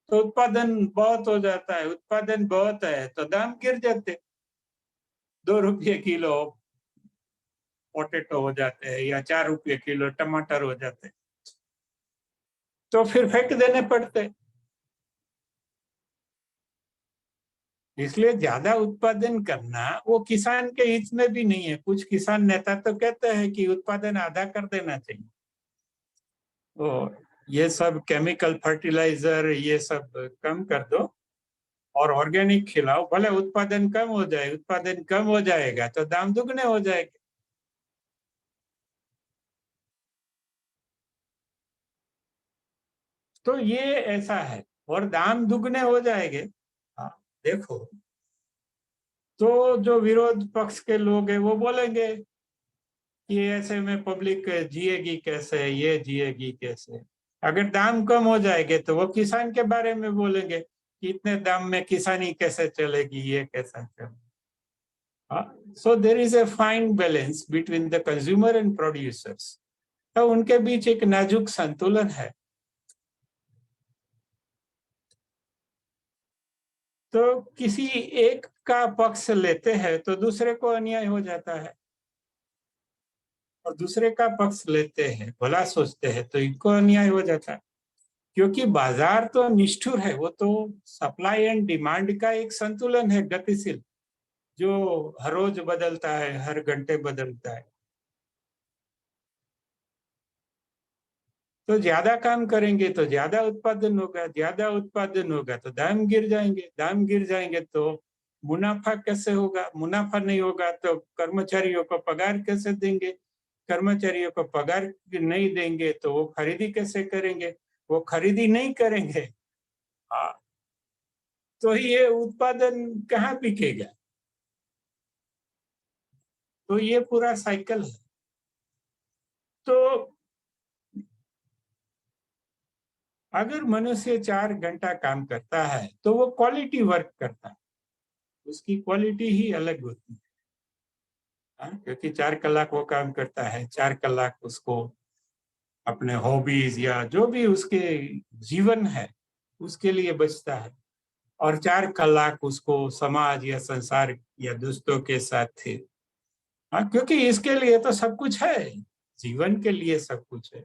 तो उत्पादन बहुत हो जाता है, उत्पादन बहुत है तो दाम गिर जाते, 2 रुपये किलो पोटेटो हो जाते हैं या 4 रुपये किलो टमाटर हो जाते, तो फिर फेंक देने पड़ते। इसलिए ज्यादा उत्पादन करना वो किसान के हित में भी नहीं है। कुछ किसान नेता तो कहते हैं कि उत्पादन आधा कर देना चाहिए, तो ये सब केमिकल फर्टिलाइजर ये सब कम कर दो और ऑर्गेनिक खिलाओ, भले उत्पादन कम हो जाए, उत्पादन कम हो जाएगा तो दाम दुगने हो जाएंगे। तो ये ऐसा है, और दाम दुगने हो जाएंगे। हाँ, देखो, तो जो विरोध पक्ष के लोग हैं वो बोलेंगे कि ऐसे में पब्लिक जिएगी कैसे, ये जिएगी कैसे। अगर दाम कम हो जाएंगे तो वो किसान के बारे में बोलेंगे कि इतने दाम में किसानी कैसे चलेगी, ये कैसा चलेगा। So there is a fine balance between the consumer and producers. तो उनके बीच एक नाजुक संतुलन है। तो किसी एक का पक्ष लेते हैं तो दूसरे को अन्याय हो जाता है, और दूसरे का पक्ष लेते हैं, भला सोचते हैं, तो इनको अन्याय हो जाता है। क्योंकि बाजार तो निष्ठुर है, वो तो सप्लाई एंड डिमांड का एक संतुलन है, गतिशील, जो हर रोज बदलता है, हर घंटे बदलता है। तो ज्यादा काम करेंगे तो ज्यादा उत्पादन होगा, ज्यादा उत्पादन होगा तो दाम गिर जाएंगे, दाम गिर जाएंगे तो मुनाफा कैसे होगा, मुनाफा नहीं होगा तो कर्मचारियों को पगार कैसे देंगे, कर्मचारियों को पगार नहीं देंगे तो वो खरीदी कैसे करेंगे, वो खरीदी नहीं करेंगे। हाँ, तो ये उत्पादन कहाँ बिकेगा। तो ये पूरा साइकिल है। तो अगर मनुष्य 4 घंटा काम करता है तो वो क्वालिटी वर्क करता है, उसकी क्वालिटी ही अलग होती है। क्योंकि 4 कलाक वो काम करता है, 4 कलाक उसको अपने हॉबीज या जो भी उसके जीवन है उसके लिए बचता है, और 4 कलाक उसको समाज या संसार या दोस्तों के साथ थे। हाँ, क्योंकि इसके लिए तो सब कुछ है, जीवन के लिए सब कुछ है,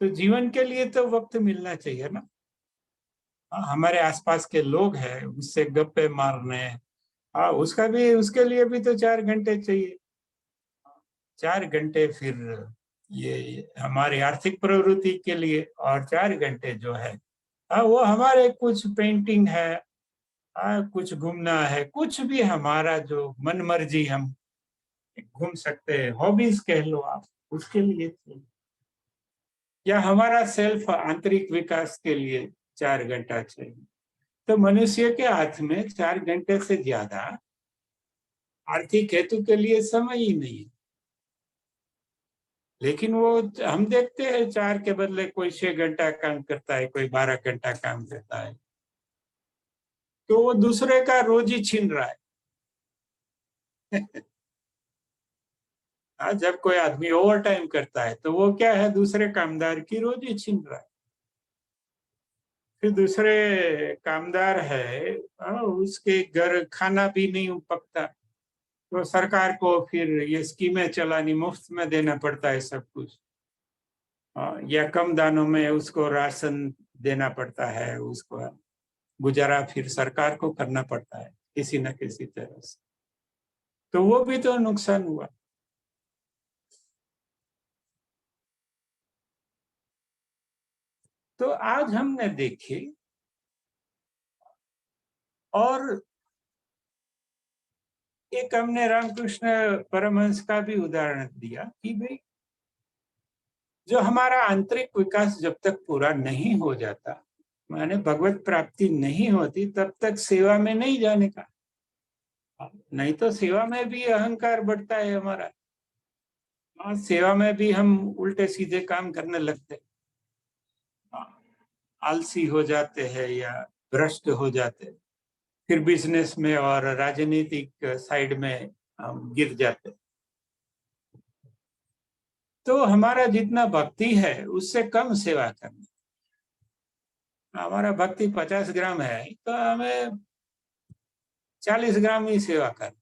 तो जीवन के लिए तो वक्त मिलना चाहिए ना। हाँ, हमारे आसपास के लोग हैं उससे गप्पे मारने, हाँ उसका भी, उसके लिए भी तो 4 घंटे चाहिए। 4 घंटे फिर ये हमारी आर्थिक प्रवृत्ति के लिए, और 4 घंटे जो है हाँ वो हमारे कुछ पेंटिंग है, हाँ कुछ घूमना है, कुछ भी हमारा जो मन मर्जी हम घूम सकते हैं, हॉबीज कह लो आप, उसके लिए चाहिए। या हमारा सेल्फ आंतरिक विकास के लिए 4 घंटा चाहिए। तो मनुष्य के हाथ में 4 घंटे से ज्यादा आर्थिक हेतु के लिए समय ही नहीं है। लेकिन वो हम देखते हैं 4 के बदले कोई 6 घंटा काम करता है, कोई 12 घंटा काम करता है, तो वो दूसरे का रोजी छीन रहा है। जब कोई आदमी ओवर टाइम करता है तो वो क्या है, दूसरे कामदार की रोजी छीन रहा है। फिर दूसरे कामदार है, उसके घर खाना भी नहीं पकता, तो सरकार को फिर ये स्कीमें चलानी, मुफ्त में देना पड़ता है सब कुछ, या कम दानों में उसको राशन देना पड़ता है, उसको गुजारा फिर सरकार को करना पड़ता है किसी न किसी तरह से, तो वो भी तो नुकसान हुआ। तो आज हमने देखी, और एक हमने रामकृष्ण परमहंस का भी उदाहरण दिया कि भाई जो हमारा आंतरिक विकास जब तक पूरा नहीं हो जाता, माने भगवत प्राप्ति नहीं होती, तब तक सेवा में नहीं जाने का। नहीं तो सेवा में भी अहंकार बढ़ता है हमारा, और सेवा में भी हम उल्टे सीधे काम करने लगते हैं, आलसी हो जाते हैं या भ्रष्ट हो जाते हैं, फिर बिजनेस में और राजनीतिक साइड में हम गिर जाते हैं। तो हमारा जितना भक्ति है उससे कम सेवा करना। हमारा भक्ति 50 ग्राम है तो हमें 40 ग्राम ही सेवा करना।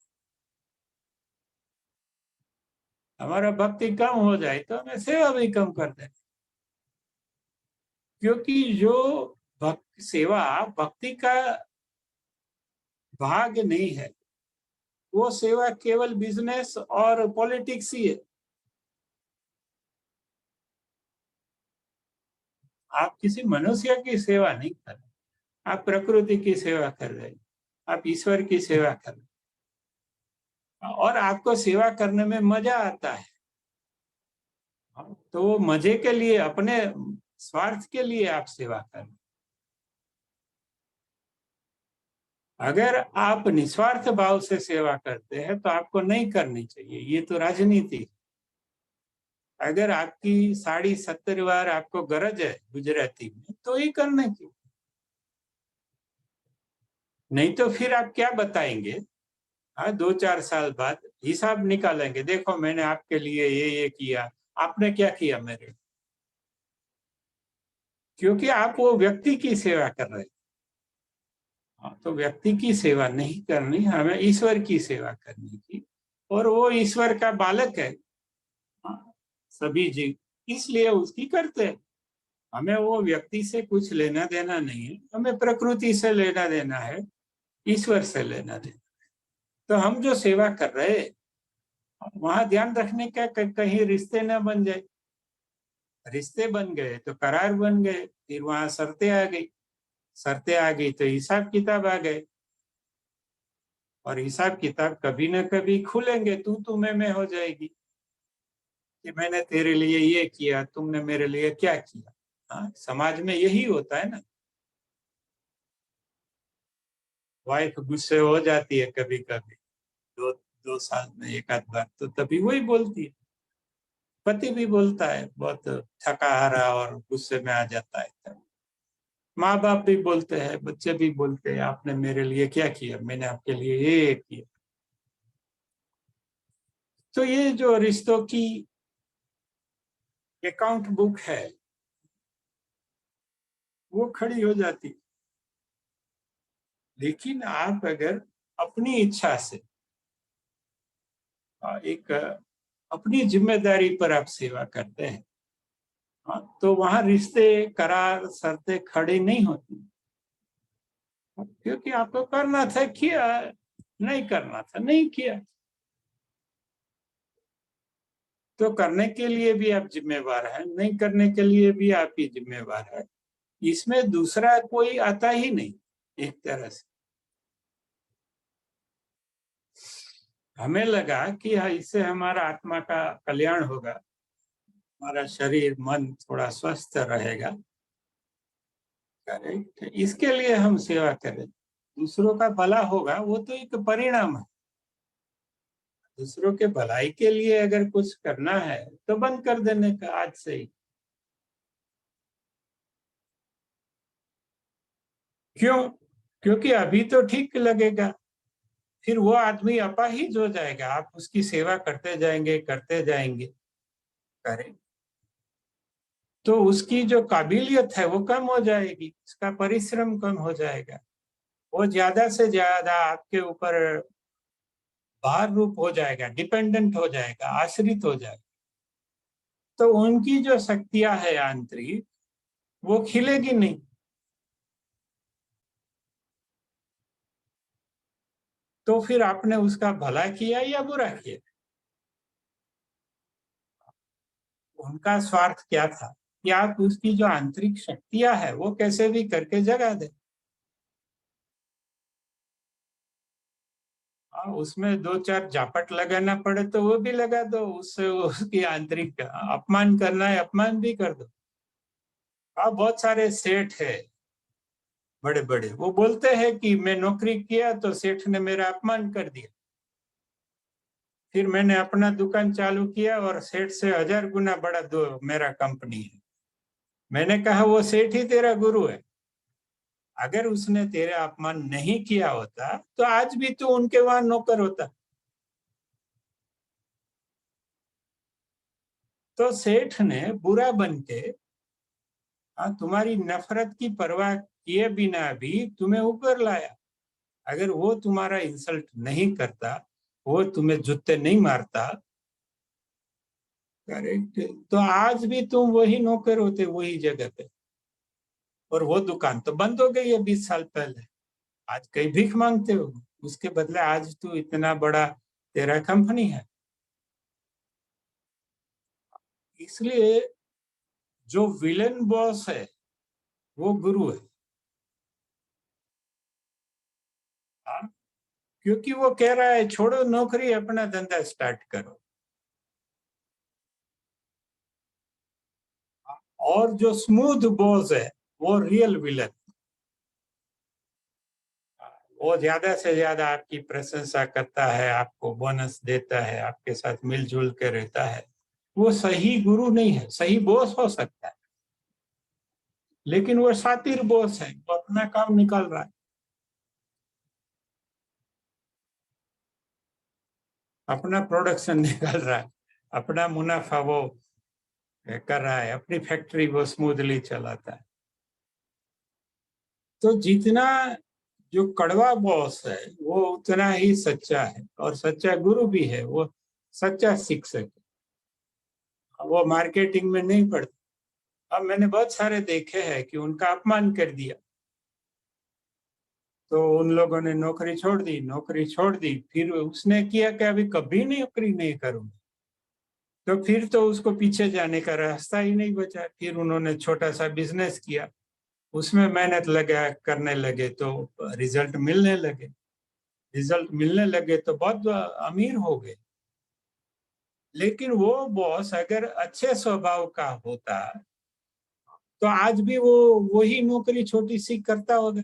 हमारा भक्ति कम हो जाए तो हमें सेवा भी कम कर देना, क्योंकि जो सेवा भक्ति का भाग नहीं है, वो सेवा केवल बिजनेस और पॉलिटिक्स ही है। आप किसी मनुष्य की सेवा नहीं कर रहे, आप प्रकृति की सेवा कर रहे हैं, आप ईश्वर की सेवा कर रहे हैं, और आपको सेवा करने में मजा आता है। तो वो मजे के लिए, अपने स्वार्थ के लिए आप सेवा कर रहे हैं। अगर आप निस्वार्थ भाव से सेवा करते हैं तो आपको नहीं करनी चाहिए, ये तो राजनीति। अगर आपकी 70 बार आपको गरज है गुजराती में तो ही करने की, नहीं तो फिर आप क्या बताएंगे। हाँ, 2-4 साल बाद हिसाब निकालेंगे, देखो मैंने आपके लिए ये किया, आपने क्या किया मेरे, क्योंकि आप वो व्यक्ति की सेवा कर रहे हैं। हाँ, तो व्यक्ति की सेवा नहीं करनी, हमें ईश्वर की सेवा करनी थी, और वो ईश्वर का बालक है। हाँ, सभी जीव इसलिए उसकी करते हैं। हमें वो व्यक्ति से कुछ लेना देना नहीं है, हमें प्रकृति से लेना देना है, ईश्वर से लेना देना। तो हम जो सेवा कर रहे हैं वहां ध्यान रखने का कहीं रिश्ते न बन जाए। रिश्ते बन गए तो करार बन गए, फिर वहां शर्तें आ गई तो हिसाब किताब आ गए, और हिसाब किताब कभी ना कभी खुलेंगे, तू मैं हो जाएगी कि मैंने तेरे लिए ये किया, तुमने मेरे लिए क्या किया। हाँ, समाज में यही होता है ना। वाइफ गुस्से हो जाती है कभी कभी, दो दो साल में एक आध बार, तो तभी वही बोलती है। पति भी बोलता है, बहुत थका हारा और गुस्से में आ जाता है। माँ बाप भी बोलते हैं, बच्चे भी बोलते हैं, आपने मेरे लिए क्या किया, मैंने आपके लिए ये किया। तो ये जो रिश्तों की अकाउंट बुक है, वो खड़ी हो जाती। लेकिन आप अगर अपनी इच्छा से एक अपनी जिम्मेदारी पर आप सेवा करते हैं, तो वहां रिश्ते, करार, शर्तें खड़ी नहीं होती, क्योंकि आपको करना था किया, नहीं करना था नहीं किया। तो करने के लिए भी आप जिम्मेवार हैं, नहीं करने के लिए भी आप ही जिम्मेवार है। इसमें दूसरा कोई आता ही नहीं एक तरह से। हमें लगा कि इससे हमारा आत्मा का कल्याण होगा, हमारा शरीर मन थोड़ा स्वस्थ रहेगा, करेक्ट, इसके लिए हम सेवा करें, दूसरों का भला होगा, वो तो एक परिणाम है। दूसरों के भलाई के लिए अगर कुछ करना है तो बंद कर देने का आज से ही। क्यों? क्योंकि अभी तो ठीक लगेगा, फिर वो आदमी अपाहिज हो जाएगा, आप उसकी सेवा करते जाएंगे, करें, तो उसकी जो काबिलियत है वो कम हो जाएगी, उसका परिश्रम कम हो जाएगा, वो ज्यादा से ज्यादा आपके ऊपर भार रूप हो जाएगा, डिपेंडेंट हो जाएगा, आश्रित हो जाएगा। तो उनकी जो शक्तियां है आंतरिक, वो खिलेगी नहीं। तो फिर आपने उसका भला किया या बुरा किया? उनका स्वार्थ क्या था कि आप उसकी जो आंतरिक शक्तियां है वो कैसे भी करके जगा दे। उसमें दो चार झापट लगाना पड़े तो वो भी लगा दो, उससे उसकी आंतरिक अपमान करना है, अपमान भी कर दो। बहुत सारे सेठ है बड़े बड़े, वो बोलते हैं कि मैं नौकरी किया तो सेठ ने मेरा अपमान कर दिया, फिर मैंने अपना दुकान चालू किया और सेठ से 1000 गुना बड़ा दो मेरा कंपनी है। मैंने कहा वो सेठ ही तेरा गुरु है, अगर उसने तेरा अपमान नहीं किया होता तो आज भी तू उनके वहां नौकर होता। तो सेठ ने बुरा बन के तुम्हारी नफरत की परवाह किए बिना भी तुम्हें ऊपर लाया। अगर वो तुम्हारा इंसल्ट नहीं करता, वो तुम्हें जूते नहीं मारता, करेक्ट, तो आज भी तुम वही नौकर होते वही जगह पे, और वो दुकान तो बंद हो गई है 20 साल पहले। आज कई भीख मांगते हो, उसके बदले आज तू इतना बड़ा तेरा कंपनी है। इसलिए जो विलन बॉस है वो गुरु है। हाँ? क्योंकि वो कह रहा है छोड़ो नौकरी, अपना धंधा स्टार्ट करो। और जो स्मूथ बॉस है वो रियल विलन, वो ज्यादा से ज्यादा आपकी प्रशंसा करता है, आपको बोनस देता है, आपके साथ मिलजुल के रहता है। वो सही गुरु नहीं है, सही बॉस हो सकता है, लेकिन वो शातिर बॉस है, वो अपना काम निकाल रहा है, अपना प्रोडक्शन निकाल रहा है, अपना मुनाफा वो कर रहा है, अपनी फैक्ट्री वो स्मूथली चलाता है। तो जितना जो कड़वा बॉस है वो उतना ही सच्चा है, और सच्चा गुरु भी है, वो सच्चा शिक्षक है, वो मार्केटिंग में नहीं पड़ता। अब मैंने बहुत सारे देखे हैं कि उनका अपमान कर दिया, तो उन लोगों ने नौकरी छोड़ दी, फिर उसने किया कि अभी कभी नौकरी नहीं करूंगा, तो फिर तो उसको पीछे जाने का रास्ता ही नहीं बचा। फिर उन्होंने छोटा सा बिजनेस किया, उसमें मेहनत लगा करने लगे तो रिजल्ट मिलने लगे। रिजल्ट मिलने लगे तो बहुत अमीर हो गए। लेकिन वो बॉस अगर अच्छे स्वभाव का होता तो आज भी वो वही नौकरी छोटी सी करता होगा।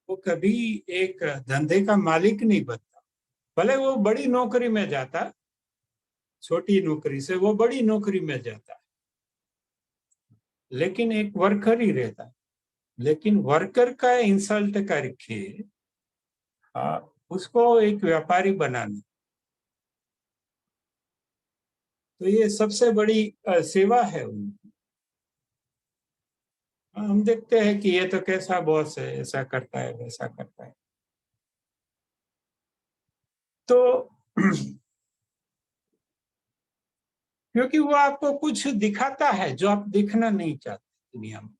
वो कभी एक धंधे का मालिक नहीं बनता। भले वो बड़ी नौकरी में जाता, छोटी नौकरी से वो बड़ी नौकरी में जाता, लेकिन एक वर्कर ही रहता। लेकिन वर्कर का इंसल्ट करके उसको एक व्यापारी बनाना, तो ये सबसे बड़ी सेवा है उनकी। हम देखते हैं कि ये तो कैसा बॉस है, ऐसा करता है वैसा करता है। तो क्योंकि वो आपको कुछ दिखाता है जो आप दिखना नहीं चाहते दुनिया में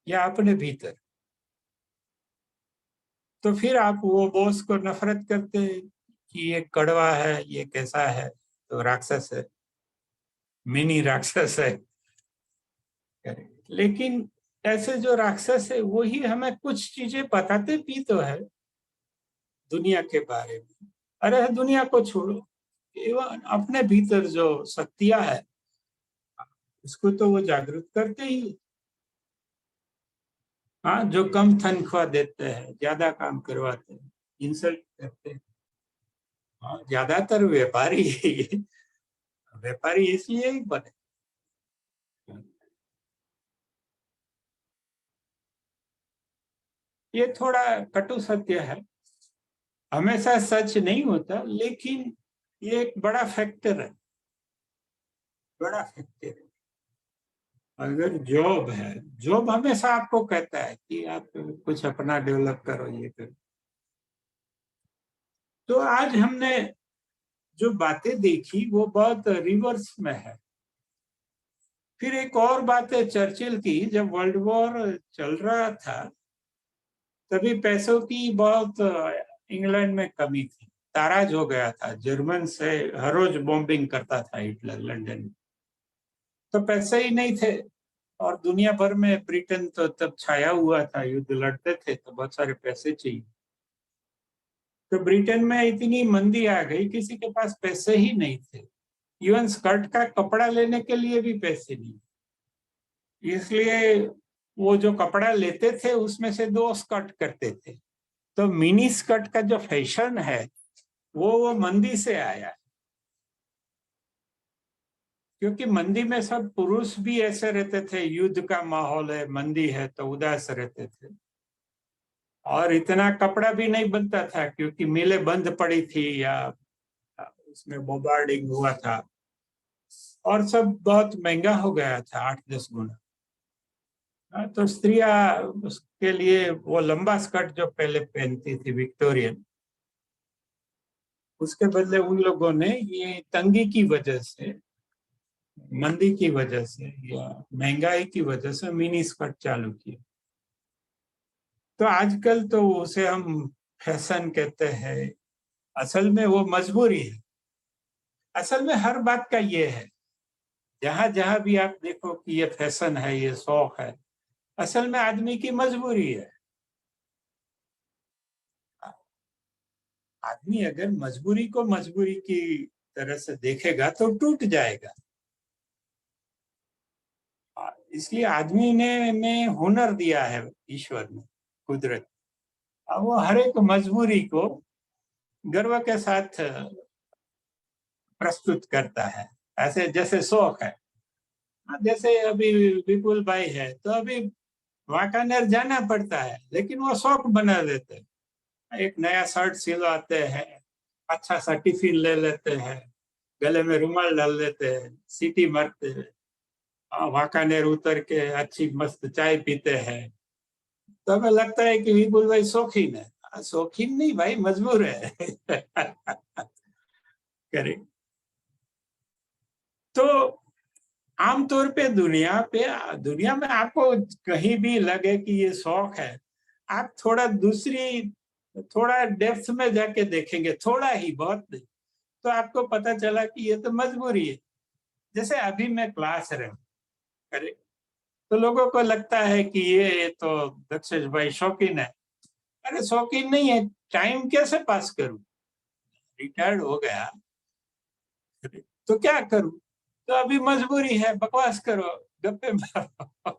या अपने भीतर। तो फिर आप वो बॉस को नफरत करते हैं कि ये कड़वा है, ये कैसा है, तो राक्षस है, मिनी राक्षस है। लेकिन ऐसे जो राक्षस है वही हमें कुछ चीजें बताते भी तो है दुनिया के बारे में। अरे दुनिया को छोड़ो, एवं अपने भीतर जो शक्तियां है उसको तो वो जागृत करते ही। हाँ, जो कम तनख्वाह देते हैं, ज्यादा काम करवाते हैं, इंसल्ट करते हैं। हाँ, ज्यादातर व्यापारी व्यापारी इसलिए ही बने। ये थोड़ा कटु सत्य है, हमेशा सच नहीं होता, लेकिन ये एक बड़ा फैक्टर है, बड़ा फैक्टर है। अगर जॉब है, जॉब हमेशा आपको कहता है कि आप कुछ अपना डेवलप करो, ये करो। तो आज हमने जो बातें देखी वो बहुत रिवर्स में है। फिर एक और बात है चर्चिल की, जब वर्ल्ड वॉर चल रहा था तभी पैसों की बहुत इंग्लैंड में कमी थी। ताराज हो गया था, जर्मन से हर रोज बॉम्बिंग करता था हिटलर लंदन में, तो पैसे ही नहीं थे। और दुनिया भर में ब्रिटेन तो तब छाया हुआ था, युद्ध लड़ते थे तो बहुत सारे पैसे चाहिए। तो ब्रिटेन में इतनी मंदी आ गई, किसी के पास पैसे ही नहीं थे। इवन स्कर्ट का कपड़ा लेने के लिए भी पैसे नहीं। इसलिए वो जो कपड़ा लेते थे उसमें से दो स्कर्ट करते थे। तो मिनी स्कर्ट का जो फैशन है वो मंदी से आया, क्योंकि मंदी में सब पुरुष भी ऐसे रहते थे, युद्ध का माहौल है, मंदी है तो उदास रहते थे। और इतना कपड़ा भी नहीं बनता था क्योंकि मिलें बंद पड़ी थी या उसमें बोम्बार्डिंग हुआ था, और सब बहुत महंगा हो गया था 8-10 गुना। तो स्त्रियां उसके लिए वो लंबा स्कर्ट जो पहले पहनती थी विक्टोरियन, उसके बदले उन लोगों ने ये तंगी की वजह से, मंदी की वजह से या महंगाई की वजह से मिनी स्कर्ट चालू किया। तो आजकल तो उसे हम फैशन कहते हैं, असल में वो मजबूरी है। असल में हर बात का ये है, जहां जहां भी आप देखो कि ये फैशन है, ये शौक है, असल में आदमी की मजबूरी है। आदमी अगर मजबूरी को मजबूरी की तरह से देखेगा तो टूट जाएगा। इसलिए आदमी ने में हुनर दिया है ईश्वर ने, कुदरत। अब वो हर एक मजबूरी को गर्व के साथ प्रस्तुत करता है। ऐसे जैसे शौक है, जैसे अभी विपुल भाई है तो अभी वाकानेर जाना पड़ता है, लेकिन वो शौक बना देते हैं। एक नया शर्ट सिलवाते हैं, अच्छा सा टिफिन ले लेते हैं, गले में रुमाल डाल लेते हैं, सीटी मारते हैं, वाकानेर उतर के अच्छी मस्त चाय पीते हैं। तो हमें लगता है कि विपुल भाई शौकीन है। शौकीन नहीं भाई, मजबूर है। करें तो आमतौर पे दुनिया में आपको कहीं भी लगे कि ये शौक है, आप थोड़ा डेप्थ में जाके देखेंगे, थोड़ा ही, बहुत नहीं, तो आपको पता चला कि ये तो मजबूरी है। जैसे अभी मैं क्लास रहा करे, तो लोगों को लगता है कि ये तो दक्षेश भाई शौकीन है। अरे शौकीन नहीं है, टाइम कैसे पास करूं, रिटायर्ड हो गया तो क्या करूं, तो अभी मजबूरी है, बकवास करो, गप्पे मारो।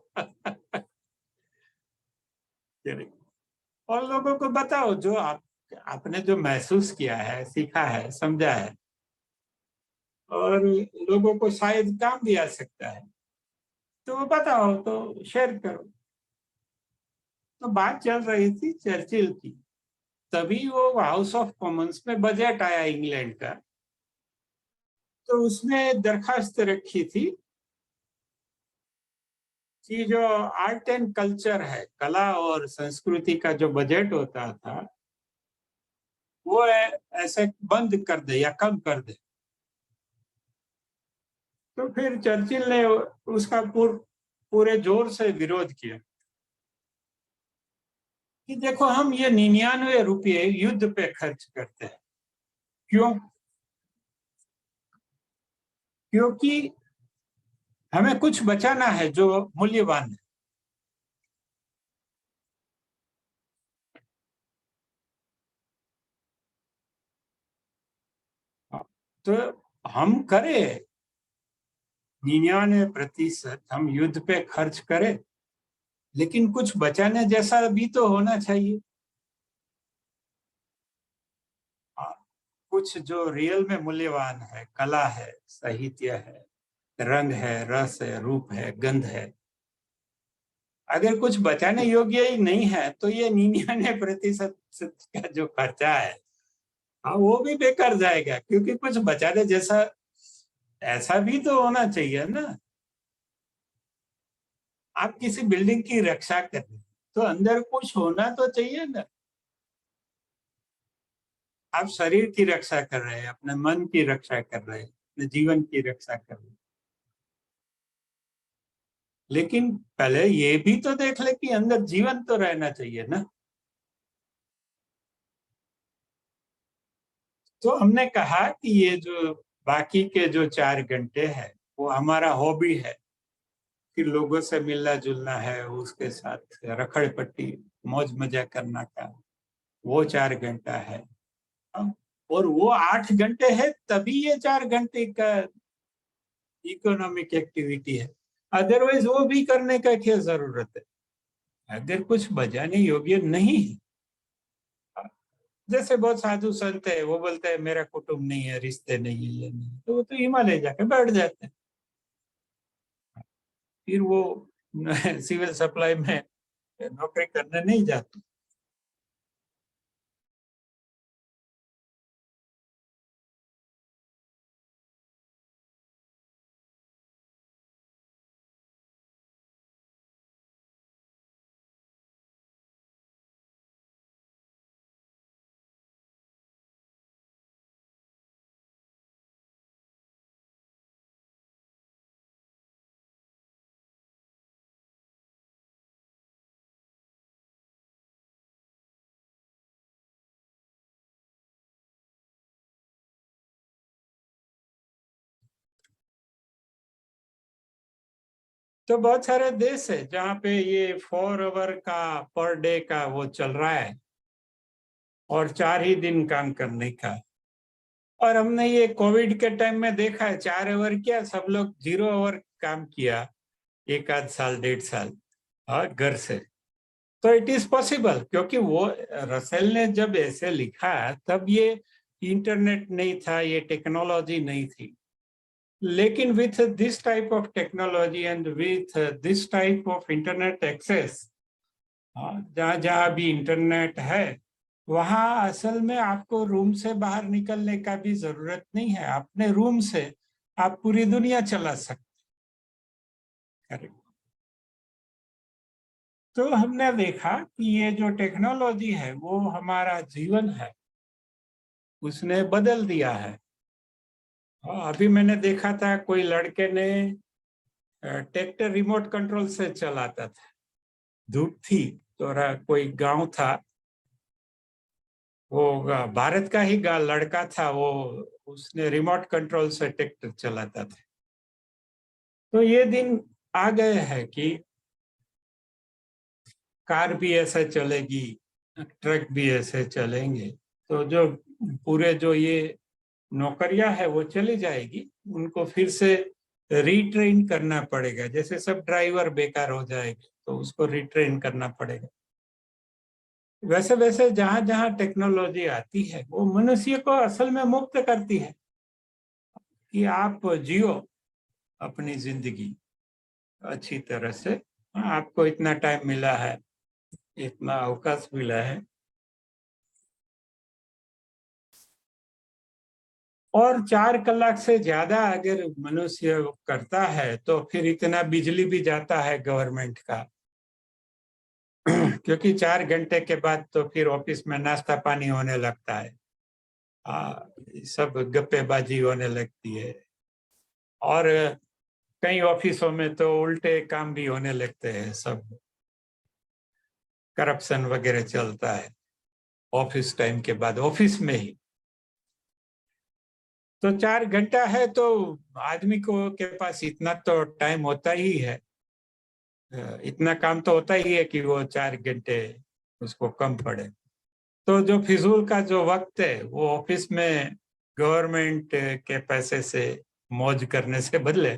और लोगों को बताओ जो आपने जो महसूस किया है, सीखा है, समझा है, और लोगों को शायद काम भी आ सकता है, तो वो बताओ, तो शेयर करो। तो बात चल रही थी चर्चिल की, तभी वो हाउस ऑफ कॉमन्स में बजट आया इंग्लैंड का, तो उसने दरखास्त रखी थी कि जो आर्ट एंड कल्चर है, कला और संस्कृति का जो बजट होता था, वो ऐसे बंद कर दे या कम कर दे। तो फिर चर्चिल ने उसका पूरे जोर से विरोध किया कि देखो, हम ये 99 रुपये युद्ध पे खर्च करते हैं, क्यों? क्योंकि हमें कुछ बचाना है जो मूल्यवान है। तो हम करें 99% हम युद्ध पे खर्च करें, लेकिन कुछ बचाने जैसा भी तो होना चाहिए। कुछ जो रियल में मूल्यवान है, कला है, साहित्य है, रंग है, रस है, रूप है, गंध है, अगर कुछ बचाने योग्य ही नहीं है, तो ये 99% का जो खर्चा है, हाँ, वो भी बेकार जाएगा, क्योंकि कुछ बचाने जैसा ऐसा भी तो होना चाहिए ना। आप किसी बिल्डिंग की रक्षा कर रहे हैं, तो अंदर कुछ होना तो चाहिए ना। आप शरीर की रक्षा कर रहे हैं, अपने मन की रक्षा कर रहे हैं, अपने जीवन की रक्षा कर रहे हैं, लेकिन पहले ये भी तो देख ले कि अंदर जीवन तो रहना चाहिए ना। तो हमने कहा कि ये जो बाकी के जो 4 घंटे है, वो हमारा हॉबी है, कि लोगों से मिलना जुलना है, उसके साथ रखड़ पट्टी, मौज मजा करना का, वो 4 घंटा है। और वो 8 घंटे है, तभी ये 4 घंटे का इकोनॉमिक एक्टिविटी है। अदरवाइज वो भी करने का क्या जरूरत है, अगर कुछ बजाने योग्य नहीं है। जैसे बहुत साधु संत है, वो बोलते हैं मेरा कुटुंब नहीं है, रिश्ते नहीं है, ये नहीं, तो वो तो हिमालय जाके बैठ जाते हैं। फिर वो सिविल सप्लाई में नौकरी करने नहीं जाते। तो बहुत सारे देश है जहाँ पे ये 4 आवर का पर डे का वो चल रहा है, और 4 ही दिन काम करने का। और हमने ये कोविड के टाइम में देखा है, 4 आवर क्या, सब लोग 0 आवर काम किया, एक आध साल, 1.5 साल, हाँ, घर से। तो इट इज पॉसिबल, क्योंकि वो रसेल ने जब ऐसे लिखा तब ये इंटरनेट नहीं था, ये टेक्नोलॉजी नहीं थी। लेकिन with this type of technology and with this type of internet access, जहाँ जहाँ भी इंटरनेट है, वहाँ असल में आपको रूम से बाहर निकलने का भी जरूरत नहीं है, अपने रूम से आप पूरी दुनिया चला सकते हैं। तो हमने देखा कि ये जो टेक्नोलॉजी है, वो हमारा जीवन है, उसने बदल दिया है। अभी मैंने देखा था, कोई लड़के ने ट्रैक्टर रिमोट कंट्रोल से चलाता था, धूप थी, तो कोई गांव था, वो भारत का ही लड़का था, वो उसने रिमोट कंट्रोल से ट्रैक्टर चलाता था। तो ये दिन आ गए हैं कि कार भी ऐसे चलेगी, ट्रक भी ऐसे चलेंगे। तो जो पूरे जो ये नौकरियां है वो चली जाएगी, उनको फिर से रिट्रेन करना पड़ेगा। जैसे सब ड्राइवर बेकार हो जाएंगे तो उसको रिट्रेन करना पड़ेगा। वैसे वैसे जहां जहां टेक्नोलॉजी आती है वो मनुष्य को असल में मुक्त करती है कि आप जियो अपनी जिंदगी अच्छी तरह से। आपको इतना टाइम मिला है, इतना अवकाश मिला है, और 4 कलाक से ज्यादा अगर मनुष्य करता है तो फिर इतना बिजली भी जाता है गवर्नमेंट का। क्योंकि 4 घंटे के बाद तो फिर ऑफिस में नाश्ता पानी होने लगता है, सब गप्पेबाजी होने लगती है, और कई ऑफिसों में तो उल्टे काम भी होने लगते हैं, सब करप्शन वगैरह चलता है ऑफिस टाइम के बाद ऑफिस में ही। तो 4 घंटा है तो आदमी को के पास इतना तो टाइम होता ही है, इतना काम तो होता ही है कि वो 4 घंटे उसको कम पड़े। तो जो फिजूल का जो वक्त है वो ऑफिस में गवर्नमेंट के पैसे से मौज करने से बदले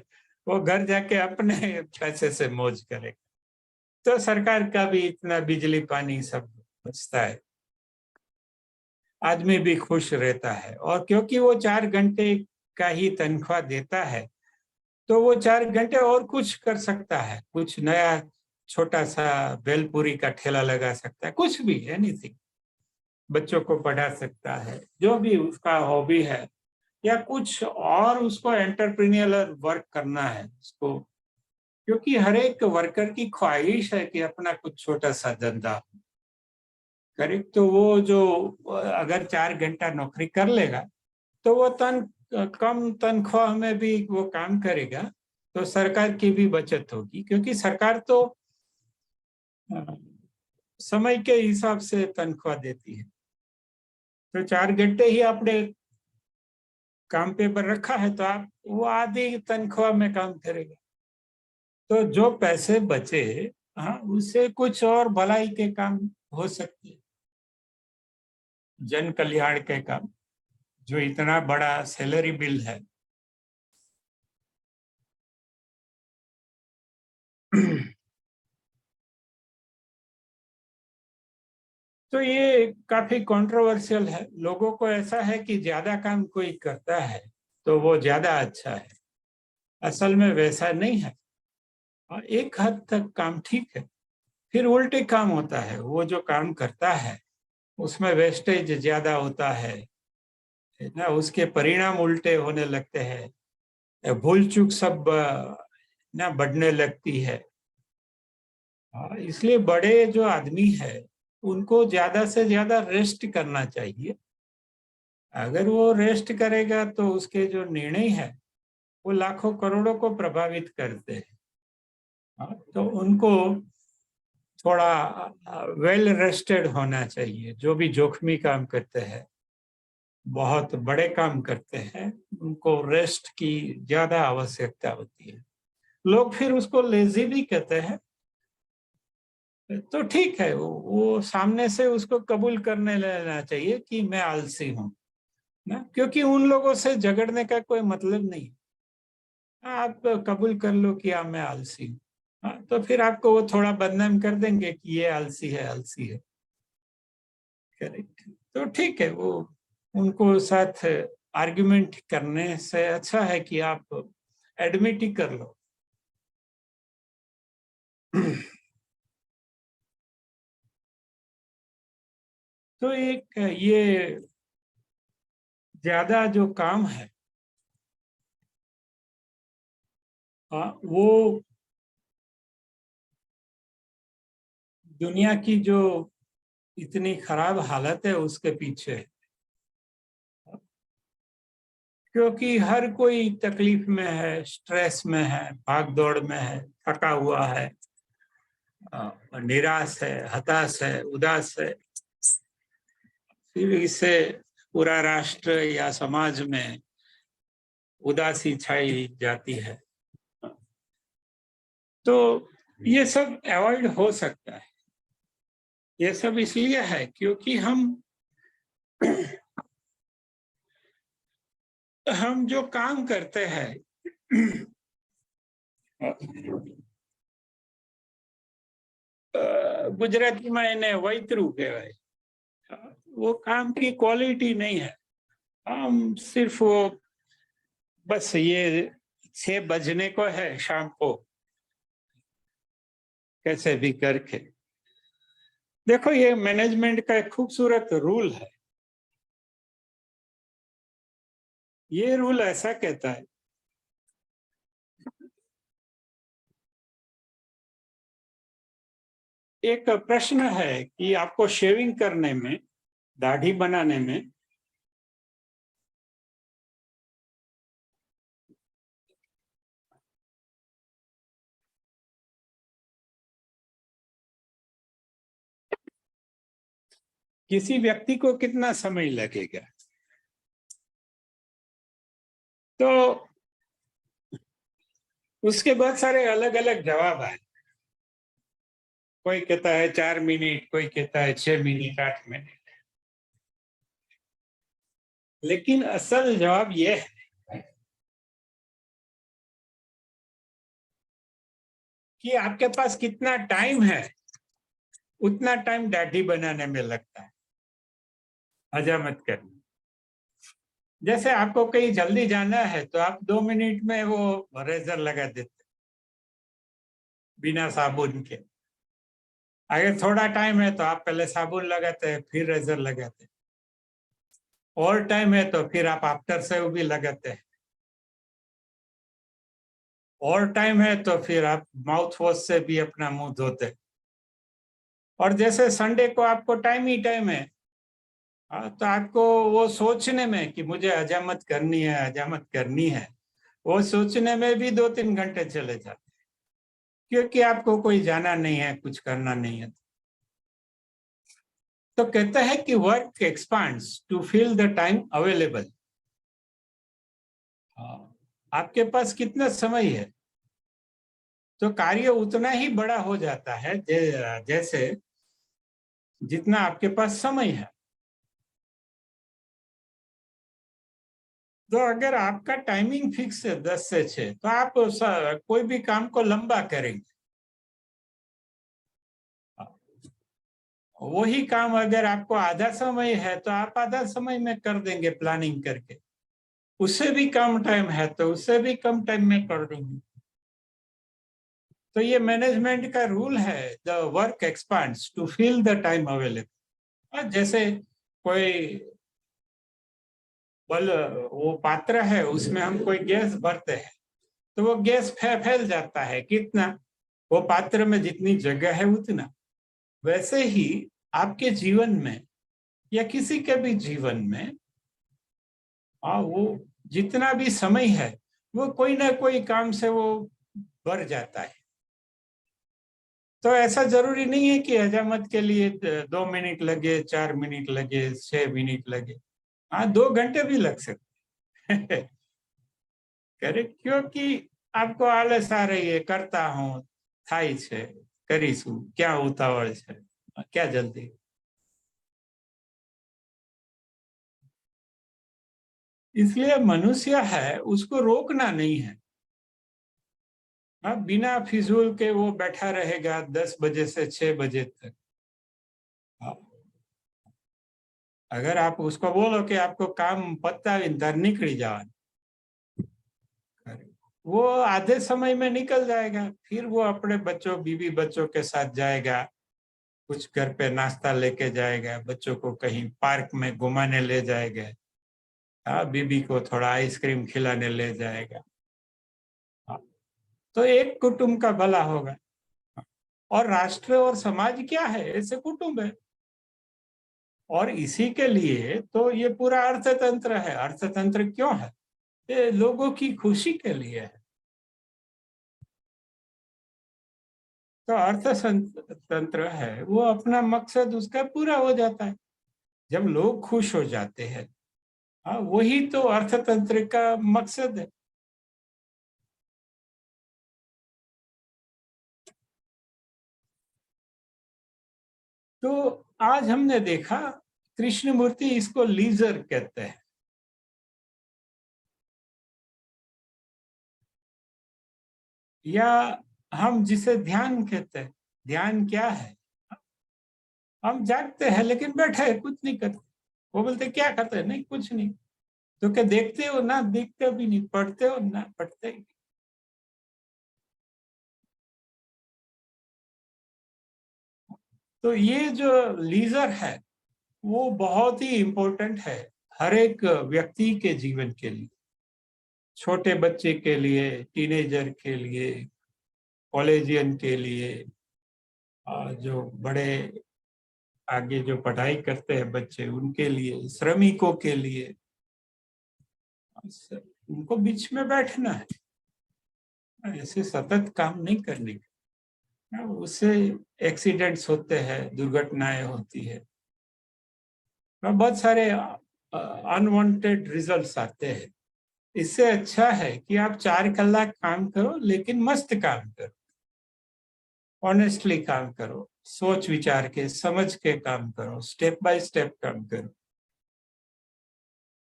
वो घर जाके अपने पैसे से मौज करेगा। तो सरकार का भी इतना बिजली पानी सब बचता है, आदमी भी खुश रहता है। और क्योंकि वो 4 घंटे का ही तनख्वाह देता है तो वो 4 घंटे और कुछ कर सकता है, कुछ नया छोटा सा भेलपूरी का ठेला लगा सकता है, कुछ भी, एनीथिंग। बच्चों को पढ़ा सकता है, जो भी उसका हॉबी है, या कुछ और उसको एंटरप्रेन्योरियल वर्क करना है उसको। क्योंकि हर एक वर्कर की ख्वाहिश है कि अपना कुछ छोटा सा धंधा करे। तो वो जो अगर 4 घंटा नौकरी कर लेगा तो वो कम तनख्वाह में भी वो काम करेगा, तो सरकार की भी बचत होगी। क्योंकि सरकार तो अ, समय के हिसाब से तनख्वाह देती है। तो 4 घंटे ही आपने काम पे पर रखा है तो आप वो आधी तनख्वाह में काम करेगा। तो जो पैसे बचे, हाँ, उससे कुछ और भलाई के काम हो सकते हैं, जन कल्याण के काम। जो इतना बड़ा सैलरी बिल है तो ये काफी कंट्रोवर्शियल है। लोगों को ऐसा है कि ज्यादा काम कोई करता है तो वो ज्यादा अच्छा है। असल में वैसा नहीं है, और एक हद तक काम ठीक है। फिर उल्टे काम होता है, वो जो काम करता है उसमें वेस्टेज ज्यादा होता है ना, उसके परिणाम उल्टे होने लगते हैं, भूल चूक सब ना बढ़ने लगती है। इसलिए बड़े जो आदमी है उनको ज्यादा से ज्यादा रेस्ट करना चाहिए। अगर वो रेस्ट करेगा तो उसके जो निर्णय है वो लाखों करोड़ों को प्रभावित करते हैं। तो उनको थोड़ा वेल रेस्टेड होना चाहिए। जो भी जोखमी काम करते हैं, बहुत बड़े काम करते हैं, उनको रेस्ट की ज्यादा आवश्यकता होती है। लोग फिर उसको लेजी भी कहते हैं, तो ठीक है, वो सामने से उसको कबूल करने लेना चाहिए कि मैं आलसी हूं ना। क्योंकि उन लोगों से झगड़ने का कोई मतलब नहीं। आप कबूल कर लो कि हाँ मैं आलसी हूँ, हाँ, तो फिर आपको वो थोड़ा बदनाम कर देंगे कि ये आलसी है, आलसी है। करेक्ट। तो ठीक है, वो उनको साथ आर्गुमेंट करने से अच्छा है कि आप एडमिट ही कर लो। तो एक ये ज्यादा जो काम है, वो दुनिया की जो इतनी खराब हालत है उसके पीछे है। क्योंकि हर कोई तकलीफ में है, स्ट्रेस में है, भाग दौड़ में है, थका हुआ है, निराश है, हताश है, उदास है। फिर इससे पूरा राष्ट्र या समाज में उदासी छाई जाती है। तो ये सब अवॉइड हो सकता है। ये सब इसलिए है क्योंकि हम जो काम करते हैं ગુજરાતીમાં એને વૈતરું કહેવાય। वो काम की क्वालिटी नहीं है। हम सिर्फ वो बस ये 6 बजने को है शाम को कैसे भी करके। देखो ये मैनेजमेंट का एक खूबसूरत रूल है। ये रूल ऐसा कहता है, एक प्रश्न है कि आपको शेविंग करने में, दाढ़ी बनाने में किसी व्यक्ति को कितना समय लगेगा। तो उसके बहुत सारे अलग अलग जवाब आए। कोई कहता है 4 मिनट, कोई कहता है 6 मिनट, 8 मिनट। लेकिन असल जवाब ये है कि आपके पास कितना टाइम है, उतना टाइम दाढ़ी बनाने में लगता है, हजामत करने। जैसे आपको कहीं जल्दी जाना है तो आप 2 मिनट में वो रेजर लगा देते बिना साबुन के। अगर थोड़ा टाइम है तो आप पहले साबुन लगाते हैं फिर रेजर लगाते हैं। और टाइम है तो फिर आप आफ्टर सेव भी लगाते हैं। और टाइम है तो फिर आप माउथ वॉश से भी अपना मुंह धोते हैं। और जैसे संडे को आपको टाइम ही टाइम है, तो आपको वो सोचने में कि मुझे हजामत करनी है, हजामत करनी है, वो सोचने में भी 2-3 घंटे चले जाते हैं, क्योंकि आपको कोई जाना नहीं है, कुछ करना नहीं है। तो कहता है कि work expands to fill the time available. आपके पास कितना समय है तो कार्य उतना ही बड़ा हो जाता है जैसे जितना आपके पास समय है। तो अगर आपका टाइमिंग फिक्स है 10 से 6, तो आप कोई भी काम को लंबा करेंगे। वही काम अगर आपको आधा समय है तो आप आधा समय में कर देंगे प्लानिंग करके। उससे भी कम टाइम है तो उससे भी कम टाइम में कर देंगे। तो ये मैनेजमेंट का रूल है, the work expands to fill the time available. जैसे कोई बल वो पात्र है, उसमें हम कोई गैस भरते हैं तो वो गैस फैल जाता है। कितना? वो पात्र में जितनी जगह है उतना। वैसे ही आपके जीवन में या किसी के भी जीवन में वो जितना भी समय है वो कोई ना कोई काम से वो भर जाता है। तो ऐसा जरूरी नहीं है कि हजामत के लिए 2 मिनट लगे, 4 मिनट लगे, 6 मिनट लगे। हाँ, 2 घंटे भी लग सकते हैं। करेक्ट, क्योंकि आपको आलस आ रही है, करता हूँ, થાય છે, કરીશું, क्या उतावળ છે, क्या जल्दी। इसलिए मनुष्य है उसको रोकना नहीं है। हाँ, बिना फिजूल के वो बैठा रहेगा 10 बजे से 6 बजे तक। हाँ, अगर आप उसको बोलो कि आपको काम पतावीने तार निकली जाए, वो आधे समय में निकल जाएगा। फिर वो अपने बच्चों, बीवी बच्चों के साथ जाएगा, कुछ घर पे नाश्ता लेके जाएगा, बच्चों को कहीं पार्क में घुमाने ले जाएगा, हाँ, बीबी को थोड़ा आइसक्रीम खिलाने ले जाएगा। हाँ, तो एक कुटुंब का भला होगा। और राष्ट्र और समाज क्या है? ऐसे कुटुंब है। और इसी के लिए तो ये पूरा अर्थतंत्र है। अर्थतंत्र क्यों है? ये लोगों की खुशी के लिए है। तो अर्थतंत्र है वो अपना मकसद उसका पूरा हो जाता है। जब लोग खुश हो जाते हैं, हाँ, वही तो अर्थतंत्र का मकसद है। तो आज हमने देखा, कृष्णमूर्ति इसको लीजर कहते हैं, या हम जिसे ध्यान कहते हैं। ध्यान क्या है? हम जागते हैं लेकिन बैठे हैं, कुछ नहीं करते। वो बोलते क्या करते हैं? नहीं, कुछ नहीं। तो क्या देखते हो ना? देखते भी नहीं। पढ़ते हो ना? पढ़ते ही। तो ये जो लीजर है वो बहुत ही इम्पोर्टेंट है हर एक व्यक्ति के जीवन के लिए, छोटे बच्चे के लिए, टीनेजर के लिए, कॉलेजियन के लिए, और जो बड़े आगे जो पढ़ाई करते हैं बच्चे उनके लिए, श्रमिकों के लिए। उनको बीच में बैठना है, ऐसे सतत काम नहीं करने का। उससे एक्सीडेंट्स होते हैं, दुर्घटनाएं होती है, और बहुत सारे अनवांटेड रिजल्ट्स आते हैं। इससे अच्छा है कि आप 4 कलाक काम करो, लेकिन मस्त काम करो, ऑनेस्टली काम करो, सोच विचार के, समझ के काम करो, स्टेप बाय स्टेप काम करो,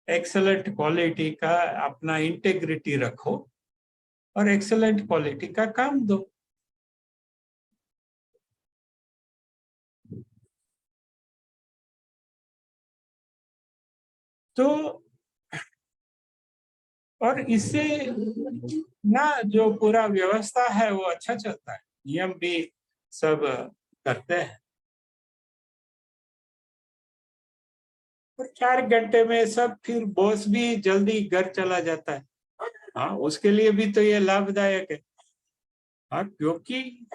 एक्सेलेंट क्वालिटी का अपना इंटेग्रिटी रखो, और एक्सेलेंट क्वालिटी का काम दो। तो और इससे ना जो पूरा व्यवस्था है वो अच्छा चलता है, नियम भी सब करते हैं। और 4 घंटे में सब, फिर बॉस भी जल्दी घर चला जाता है। हाँ, उसके लिए भी तो ये लाभदायक है। हाँ, क्योंकि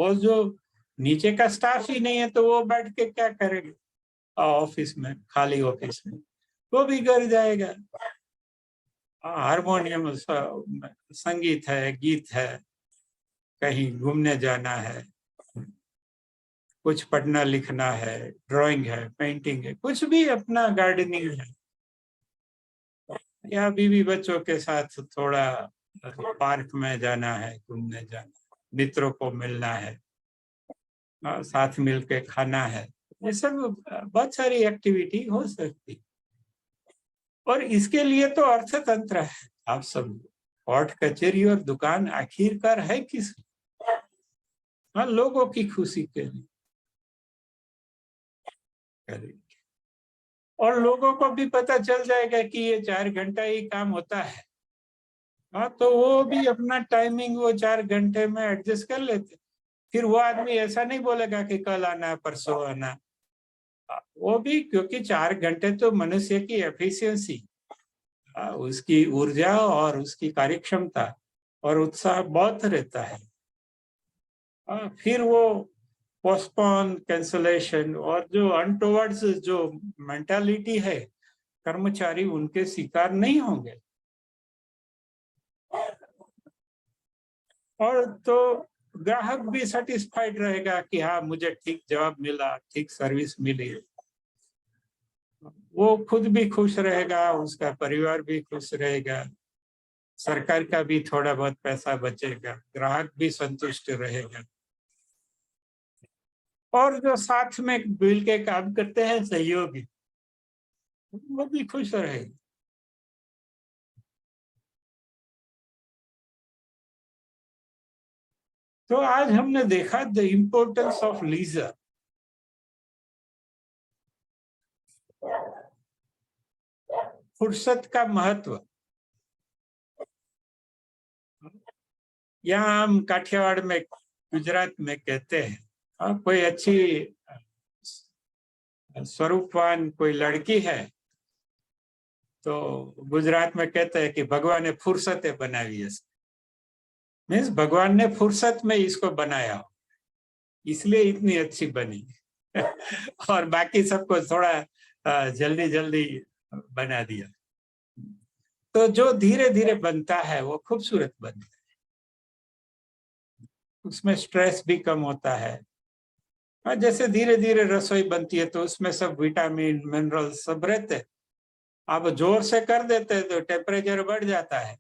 वो जो नीचे का स्टाफ ही नहीं है तो वो बैठ के क्या करेगा ऑफिस में, खाली ऑफिस में? वो भी घर जाएगा। हारमोनियम, संगीत है, गीत है, कहीं घूमने जाना है, कुछ पढ़ना लिखना है, ड्राइंग है, पेंटिंग है, कुछ भी, अपना गार्डनिंग है, या बीवी बच्चों के साथ थोड़ा पार्क में जाना है, घूमने जाना है, मित्रों को मिलना है, साथ मिलके खाना है। ये सब बहुत सारी एक्टिविटी हो सकती। और इसके लिए तो अर्थतंत्र है। आप सब, कोर्ट कचहरी और दुकान आखिरकार है किस? हाँ, लोगों की खुशी के लिए करें। और लोगों को भी पता चल जाएगा कि ये 4 घंटा ही काम होता है। हाँ, तो वो भी अपना टाइमिंग वो 4 घंटे में एडजस्ट कर लेते। फिर वो आदमी ऐसा नहीं बोलेगा कि कल आना, परसों आना। वो भी, क्योंकि 4 घंटे तो मनुष्य की एफिशिएंसी, उसकी ऊर्जा और उसकी कार्यक्षमता और उत्साह बहुत रहता है। फिर वो पोस्टपोन, कैंसलेशन और जो अनटुवर्ड्स जो मेंटालिटी है, कर्मचारी उनके शिकार नहीं होंगे। और तो ग्राहक भी सेटिस्फाइड रहेगा कि हाँ, मुझे ठीक जवाब मिला, ठीक सर्विस मिली। वो खुद भी खुश रहेगा, उसका परिवार भी खुश रहेगा, सरकार का भी थोड़ा बहुत पैसा बचेगा, ग्राहक भी संतुष्ट रहेगा, और जो साथ में मिल के काम करते हैं सहयोगी, वो भी खुश रहेगा। तो आज हमने देखा द इम्पोर्टेंस ऑफ लीजर, फुर्सत का महत्व। यहाँ हम काठियावाड़ में, गुजरात में कहते हैं, कोई अच्छी स्वरूपवान कोई लड़की है तो गुजरात में कहते हैं कि भगवान ने फुर्सतें बनाई है। मीन्स भगवान ने फुर्सत में इसको बनाया, इसलिए इतनी अच्छी बनी। और बाकी सबको थोड़ा जल्दी जल्दी बना दिया। तो जो धीरे धीरे बनता है वो खूबसूरत बनता है, उसमें स्ट्रेस भी कम होता है, हाँ, जैसे धीरे धीरे रसोई बनती है तो उसमें सब विटामिन मिनरल सब रहते हैं। आप जोर से कर देते हैं तो टेम्परेचर बढ़ जाता है,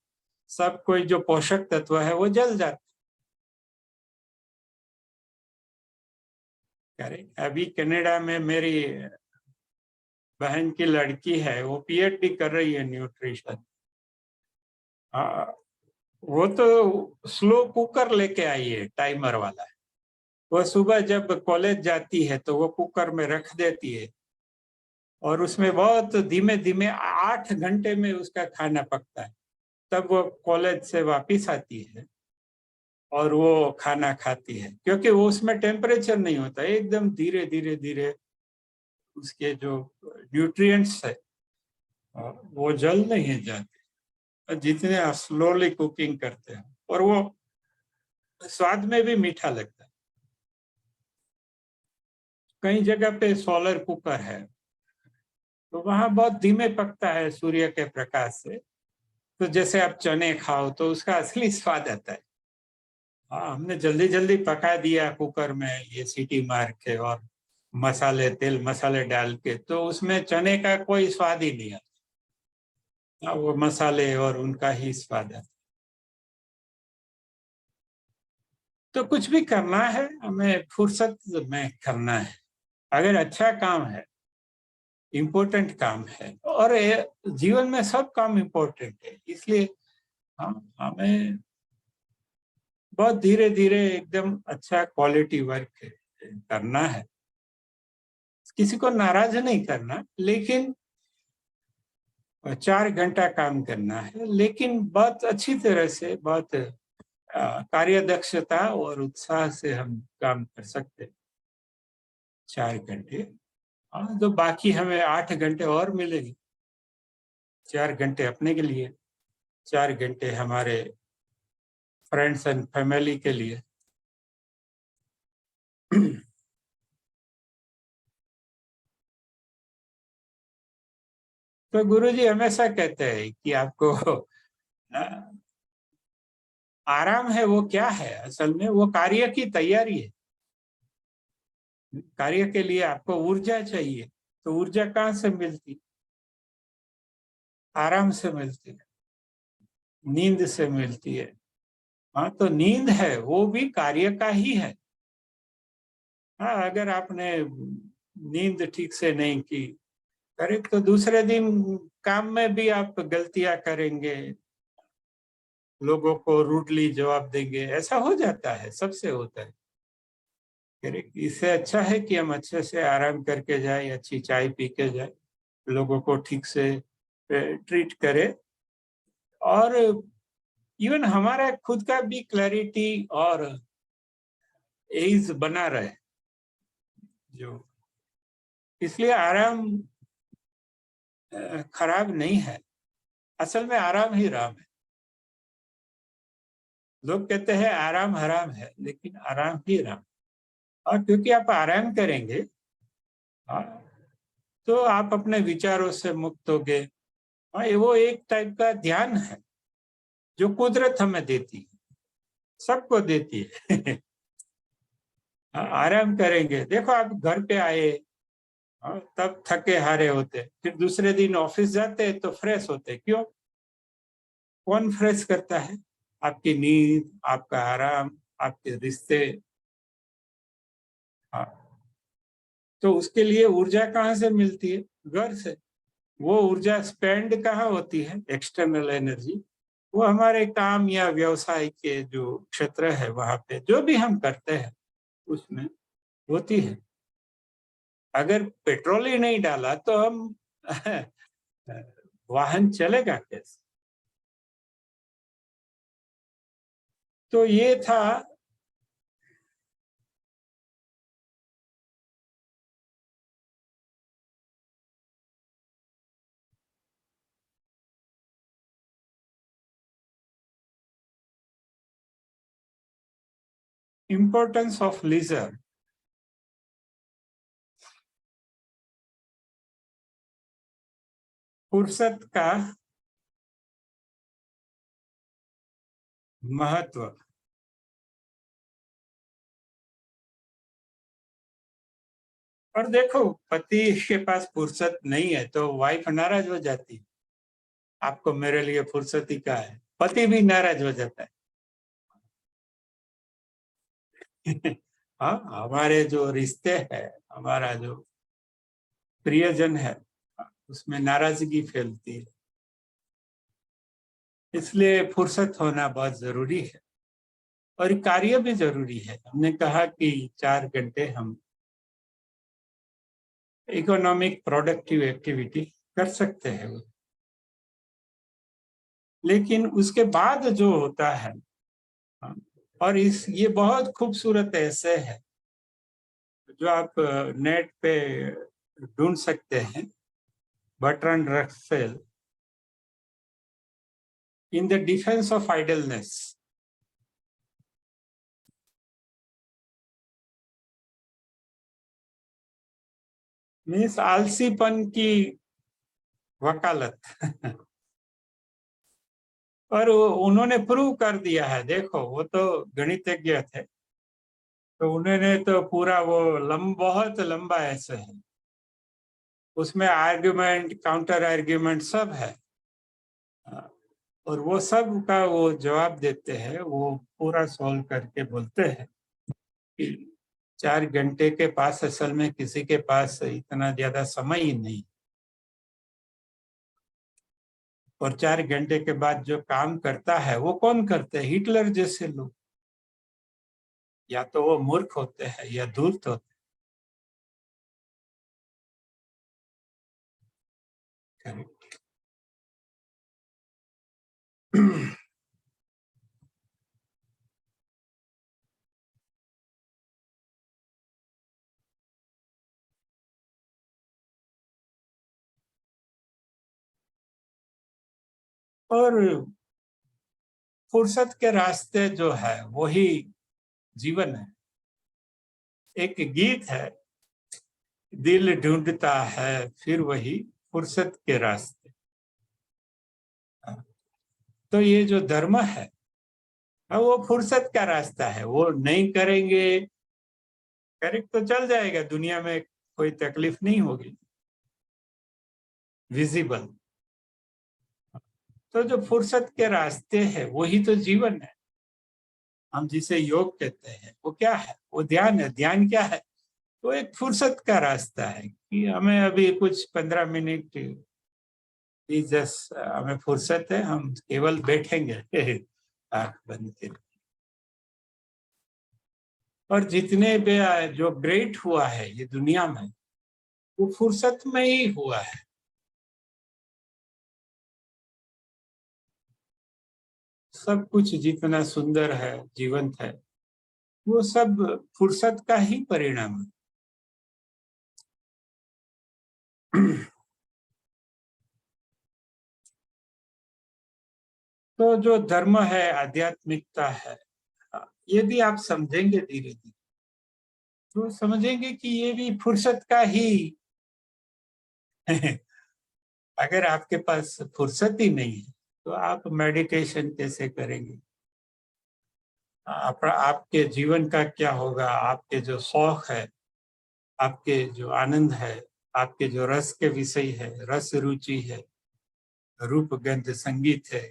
सब कोई जो पोषक तत्व है वो जल जाता है। अभी कनाडा में मेरी बहन की लड़की है, वो पीएचडी कर रही है न्यूट्रिशन। हाँ, वो तो स्लो कुकर लेके आई है, टाइमर वाला। वो सुबह जब कॉलेज जाती है तो वो कुकर में रख देती है और उसमें बहुत धीमे धीमे 8 घंटे में उसका खाना पकता है। तब वो कॉलेज से वापिस आती है और वो खाना खाती है, क्योंकि वो उसमें टेम्परेचर नहीं होता, एकदम धीरे धीरे धीरे उसके जो न्यूट्रिएंट्स है वो जल नहीं जाते जितने आप स्लोली कुकिंग करते हैं, और वो स्वाद में भी मीठा लगता है। कई जगह पे सोलर कुकर है तो वहां बहुत धीमे पकता है सूर्य के प्रकाश से, तो जैसे आप चने खाओ तो उसका असली स्वाद आता है। हाँ, हमने जल्दी जल्दी पका दिया कुकर में ये सीटी मार के और मसाले तेल मसाले डाल के, तो उसमें चने का कोई स्वाद ही नहीं आता। हाँ, वो मसाले और उनका ही स्वाद आता। तो कुछ भी करना है हमें फुर्सत में करना है, अगर अच्छा काम है, इम्पोर्टेंट काम है, और जीवन में सब काम इम्पोर्टेंट है, इसलिए हम हमें बहुत धीरे धीरे एकदम अच्छा क्वालिटी वर्क करना है। किसी को नाराज नहीं करना, लेकिन 4 घंटा काम करना है, लेकिन बहुत अच्छी तरह से, बहुत कार्यदक्षता और उत्साह से हम काम कर सकते हैं 4 घंटे। हाँ, तो बाकी हमें 8 घंटे और मिलेगी। 4 घंटे अपने के लिए, 4 घंटे हमारे फ्रेंड्स एंड फैमिली के लिए। तो गुरुजी हमेशा कहते हैं कि आपको आराम है वो क्या है, असल में वो कार्य की तैयारी है। कार्य के लिए आपको ऊर्जा चाहिए, तो ऊर्जा कहाँ से मिलती? आराम से मिलती है, नींद से मिलती है। हाँ, तो नींद है वो भी कार्य का ही है। हाँ, अगर आपने नींद ठीक से नहीं की, करेक्ट, तो दूसरे दिन काम में भी आप गलतियां करेंगे, लोगों को रूडली जवाब देंगे, ऐसा हो जाता है, सबसे होता है। करेक्ट, इससे अच्छा है कि हम अच्छे से आराम करके जाए, अच्छी चाय पी के जाए, लोगों को ठीक से ट्रीट करें, और इवन हमारा खुद का भी क्लैरिटी और एज बना रहे जो, इसलिए आराम खराब नहीं है, असल में आराम ही राम है। लोग कहते हैं आराम हराम है, लेकिन आराम ही राम। और क्योंकि आप आराम करेंगे, हाँ, तो आप अपने विचारों से मुक्त होगे। हाँ, ये वो एक टाइप का ध्यान है जो कुदरत हमें देती है, सबको देती है। हाँ, आराम करेंगे, देखो आप घर पे आए, हाँ, तब थके हारे होते, फिर दूसरे दिन ऑफिस जाते तो फ्रेश होते, क्यों? कौन फ्रेश करता है? आपकी नींद, आपका आराम, आपके रिश्ते। हाँ, तो उसके लिए ऊर्जा कहाँ से मिलती है? घर से। वो ऊर्जा स्पेंड कहाँ होती है? एक्सटर्नल एनर्जी, वो हमारे काम या व्यवसाय के जो क्षेत्र है वहां पे जो भी हम करते हैं उसमें होती है। अगर पेट्रोल ही नहीं डाला तो हम वाहन चलेगा कैसे? तो ये था इम्पोर्टेंस ऑफ लीजर। फुर्सत का महत्व। और देखो, पति के पास फुर्सत नहीं है तो वाइफ नाराज हो जाती है, आपको मेरे लिए फुर्सत ही क्या है, पति भी नाराज हो जाता है। हाँ, हमारे जो रिश्ते हैं, हमारा जो प्रियजन है, उसमें नाराजगी फैलती है। इसलिए फुर्सत होना बहुत जरूरी है, और कार्य भी जरूरी है। हमने कहा कि 4 घंटे हम इकोनॉमिक प्रोडक्टिव एक्टिविटी कर सकते हैं, लेकिन उसके बाद जो होता है, और इस ये बहुत खूबसूरत ऐसे है जो आप नेट पे ढूंढ सकते हैं, Bertrand Russell, in the defence of idleness. Means आलसीपन की वकालत। और उन्होंने प्रूव कर दिया है, देखो वो तो गणितज्ञ थे, तो उन्होंने तो पूरा वो बहुत लंबा ऐसे है, उसमें आर्ग्यूमेंट काउंटर आर्ग्यूमेंट सब है, और वो सब का वो जवाब देते हैं, वो पूरा सॉल्व करके बोलते हैं कि 4 घंटे के पास असल में किसी के पास इतना ज्यादा समय ही नहीं, और 4 घंटे के बाद जो काम करता है वो कौन करते हैं? हिटलर जैसे लोग। या तो वो मूर्ख होते हैं या धूर्त होते हैं। और फुर्सत के रास्ते जो है वही जीवन है। एक गीत है, दिल ढूंढता है फिर वही फुर्सत के रास्ते। तो ये जो धर्म है, वो फुर्सत का रास्ता है, वो नहीं करेंगे, करेक्ट तो चल जाएगा, दुनिया में कोई तकलीफ नहीं होगी विजिबल। तो जो फुर्सत के रास्ते हैं वही तो जीवन है। हम जिसे योग कहते हैं वो क्या है? वो ध्यान है। ध्यान क्या है? वो एक फुर्सत का रास्ता है कि हमें अभी कुछ 15 मिनट हमें फुर्सत है, हम केवल बैठेंगे आंख बंद करके। और जितने भी जो ग्रेट हुआ है ये दुनिया में, वो फुर्सत में ही हुआ है। सब कुछ जितना सुंदर है, जीवंत है, वो सब फुर्सत का ही परिणाम है। तो जो धर्म है, आध्यात्मिकता है, यदि आप समझेंगे धीरे धीरे तो समझेंगे कि ये भी फुर्सत का ही। अगर आपके पास फुर्सत ही नहीं है तो आप मेडिटेशन कैसे करेंगे? आपके जीवन का क्या होगा? आपके जो शौक है, आपके जो आनंद है, आपके जो रस के विषय है, रस रुचि है, रूप गंध संगीत है,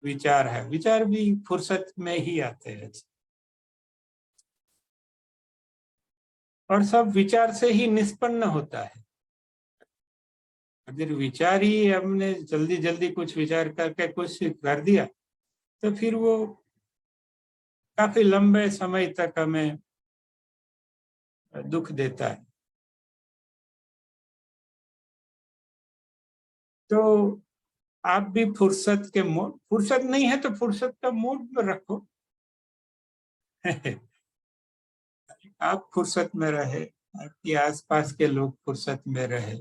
विचार है, विचार भी फुर्सत में ही आते हैं। और सब विचार से ही निष्पन्न होता है। अगर विचार ही हमने जल्दी जल्दी कुछ विचार करके कुछ कर दिया तो फिर वो काफी लंबे समय तक हमें दुख देता है। तो आप भी फुर्सत के मूड, फुर्सत नहीं है तो फुर्सत का मूड में रखो। आप फुर्सत में रहे, आपके आसपास के लोग फुर्सत में रहे,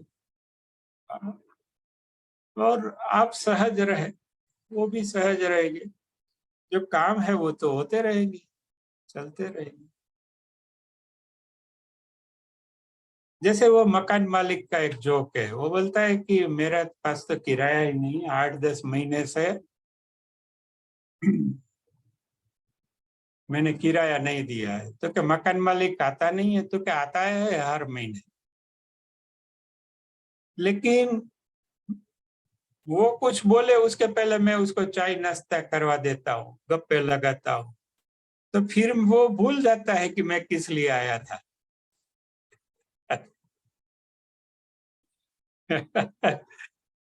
और आप सहज रहे, वो भी सहज रहेंगे। जो काम है वो तो होते रहेंगे, चलते रहेंगे। जैसे वो मकान मालिक का एक जोक है, वो बोलता है कि मेरे पास तो किराया ही नहीं, 8-10 महीने से मैंने किराया नहीं दिया है। तो क्या मकान मालिक आता नहीं है? तो क्या आता है हर महीने। लेकिन वो कुछ बोले उसके पहले मैं उसको चाय नाश्ता करवा देता हूँ, गप्पे लगाता हूँ, तो फिर वो भूल जाता है कि मैं किस लिए आया था।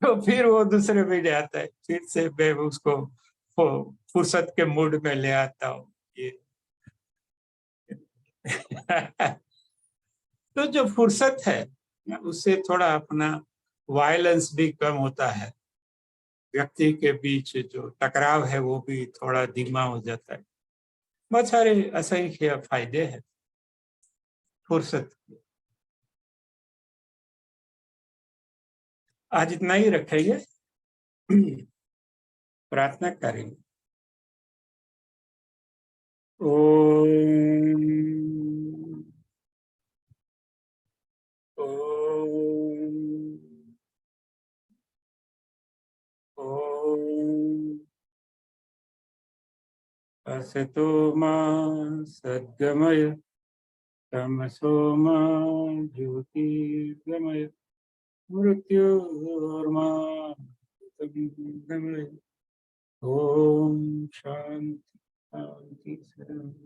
तो फिर वो दूसरे महीने आता है, फिर से मैं उसको फुर्सत के मूड में ले आता हूँ ये। तो जो फुर्सत है उससे थोड़ा अपना वायलेंस भी कम होता है, व्यक्ति के बीच जो टकराव है वो भी थोड़ा धीमा हो जाता है। बहुत सारे असंख्य फायदे हैं फुर्सत के। आज इतना ही रखेंगे। प्रार्थना करेंगे। ओम ओम ओम असतो मा सद्गमय तमसो मा ज्योतिर्गमय मृत्योर्मा गमय। ओम शांति शांति शांति।